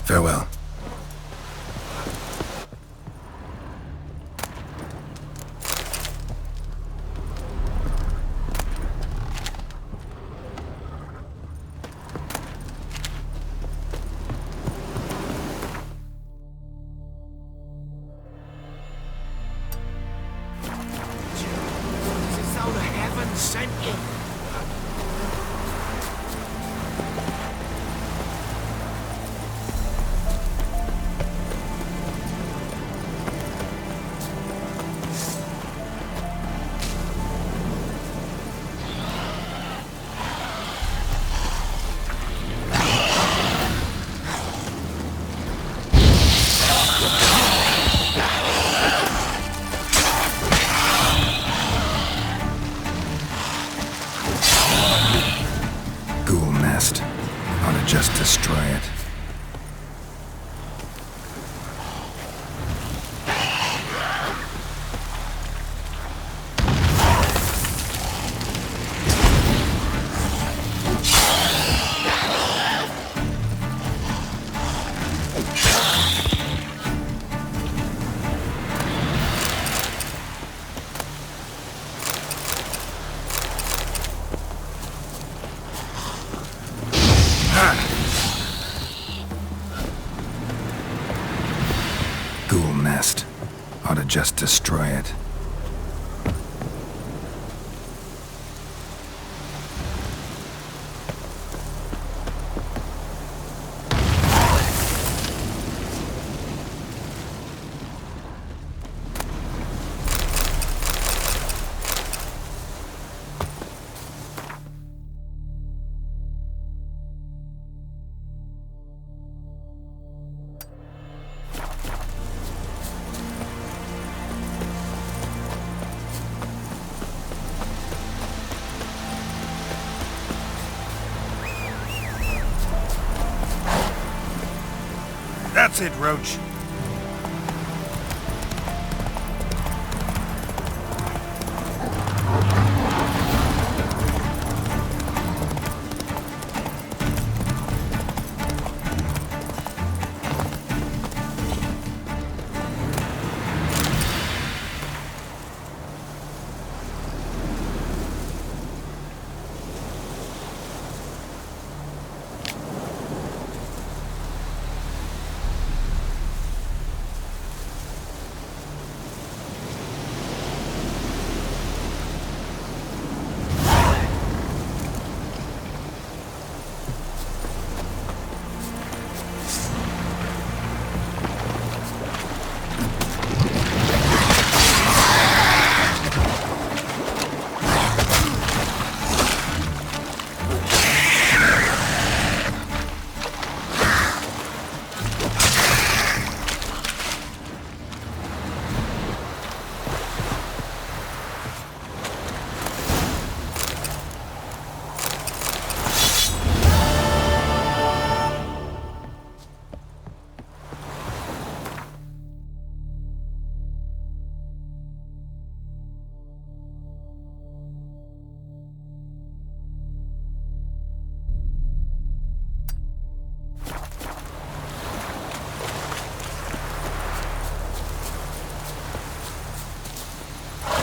Speaker 1: Farewell.
Speaker 2: It's as though the heavens sent you.
Speaker 1: Ghoul nest. Ought to just destroy it. Ghoul nest. Ought to just destroy it.
Speaker 2: That's it, Roach.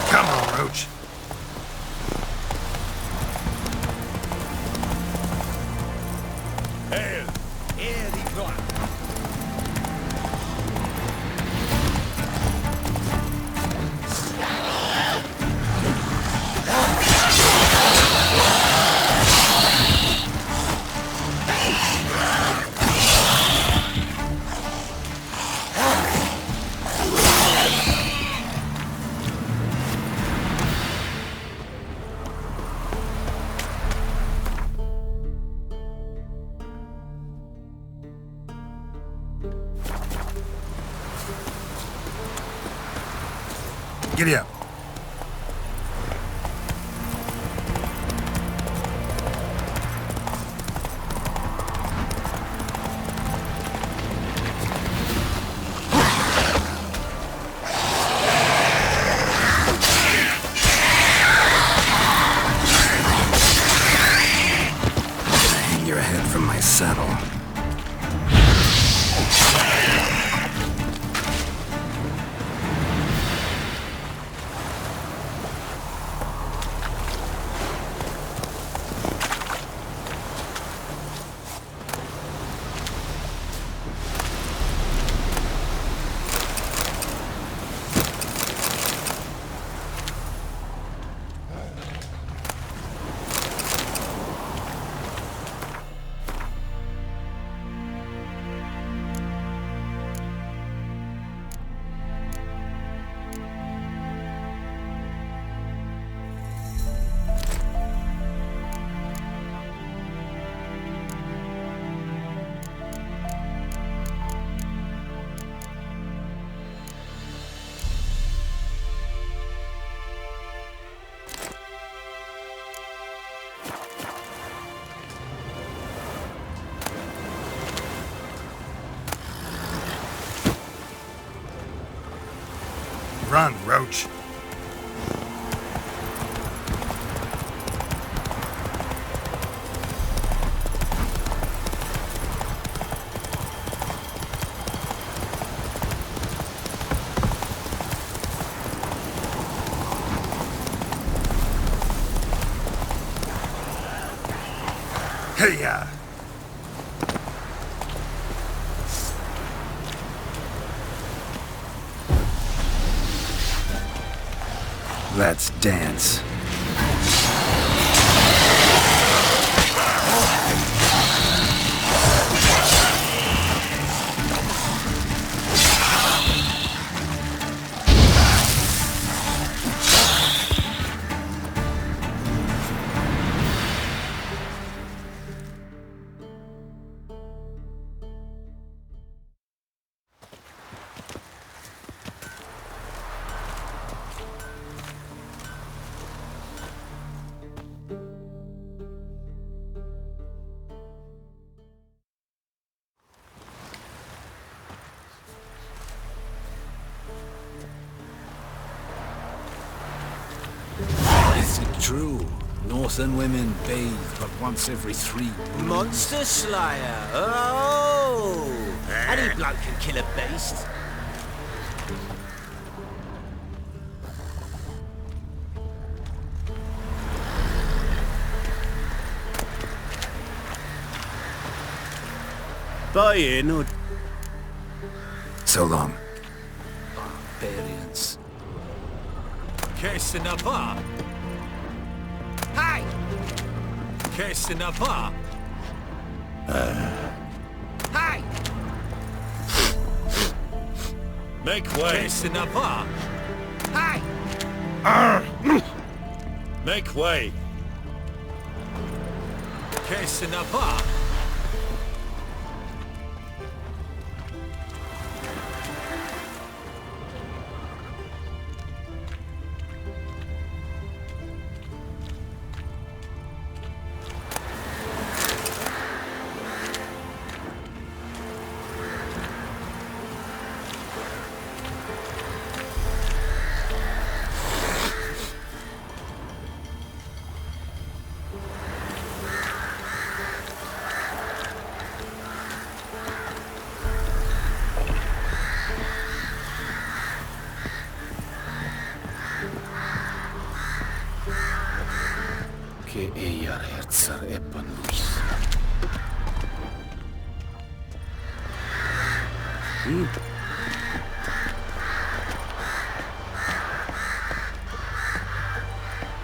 Speaker 1: Come on, Roach.
Speaker 2: Hail! Hear thee blood!
Speaker 1: Giddy up. Hang your head from my saddle. Run, Roach. Hey-ya! Let's dance.
Speaker 19: Is it true? Northern women bathe but once every 3 moons?
Speaker 2: Monster Slayer! Oh! Any bloke can kill a beast.
Speaker 11: Buy in or...
Speaker 1: So long.
Speaker 19: Barbarians.
Speaker 17: Qu'est-ce n'a pas?
Speaker 2: Hey!
Speaker 17: Qu'est-ce n'a pas?
Speaker 2: Hey!
Speaker 17: Make way. Qu'est-ce n'a pas?
Speaker 2: Hey!
Speaker 17: Make way. Qu'est-ce n'a pas?
Speaker 19: Che eiar herzar eppanus.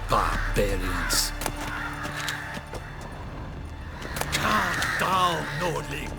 Speaker 19: Barbarians.
Speaker 17: Calm down, Nordling.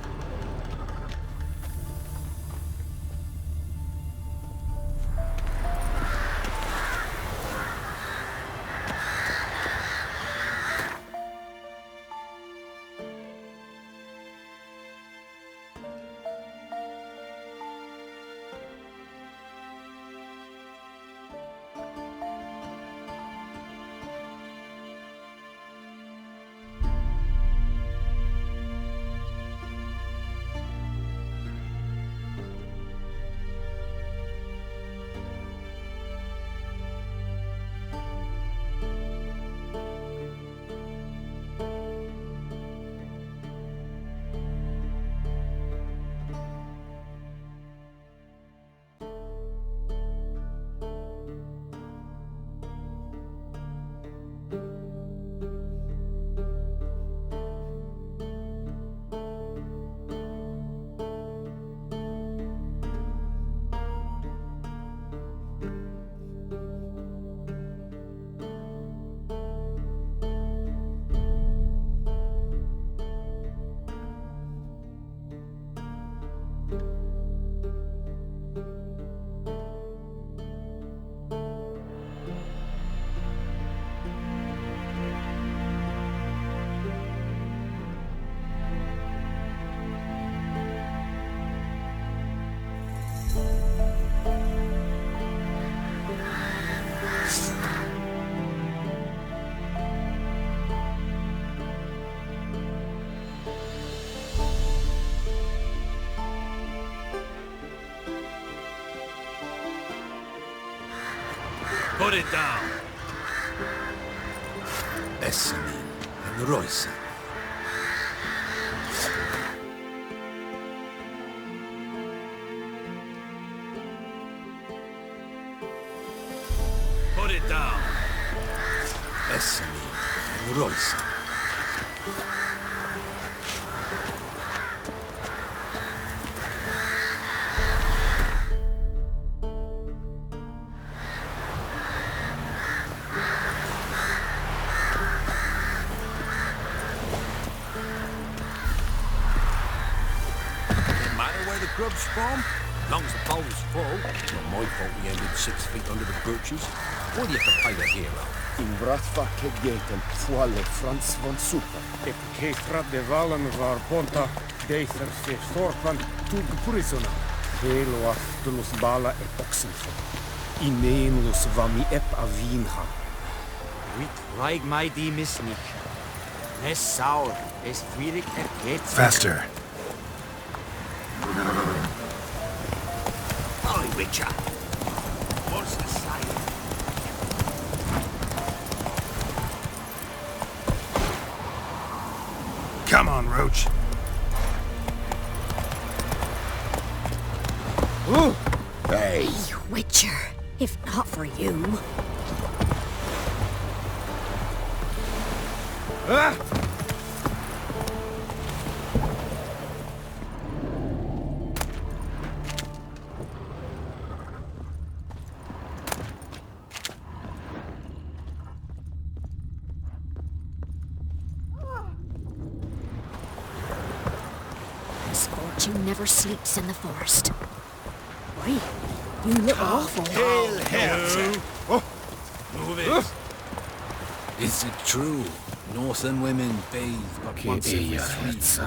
Speaker 19: Put it down. Essami and Royce. Put it down. Essami and Royce. Grub's from? Long as the bowl's full. Not my fault we ended 6 feet under the birches. Why do you have to play the hero?
Speaker 3: In Bratva kegeten fuale Frans van Super. Ep kefra de valen var ponta deither fe forpan tug prisona. Heloa tulus bala ep oxenfo. Ineenlus vami ep avinha.
Speaker 2: Wit raig mai di misnik. Es saur, es fierig ep get.
Speaker 1: Faster.
Speaker 2: Oi, Witcher! What's the sign?
Speaker 1: Come on, Roach.
Speaker 3: Ooh.
Speaker 7: Hey, Witcher. If not for you.
Speaker 3: Ah!
Speaker 7: Misfortune never sleeps in the forest. Why? You look awful.
Speaker 19: Oh. Move it. Is it true? Northern women bathe but once every 3 months.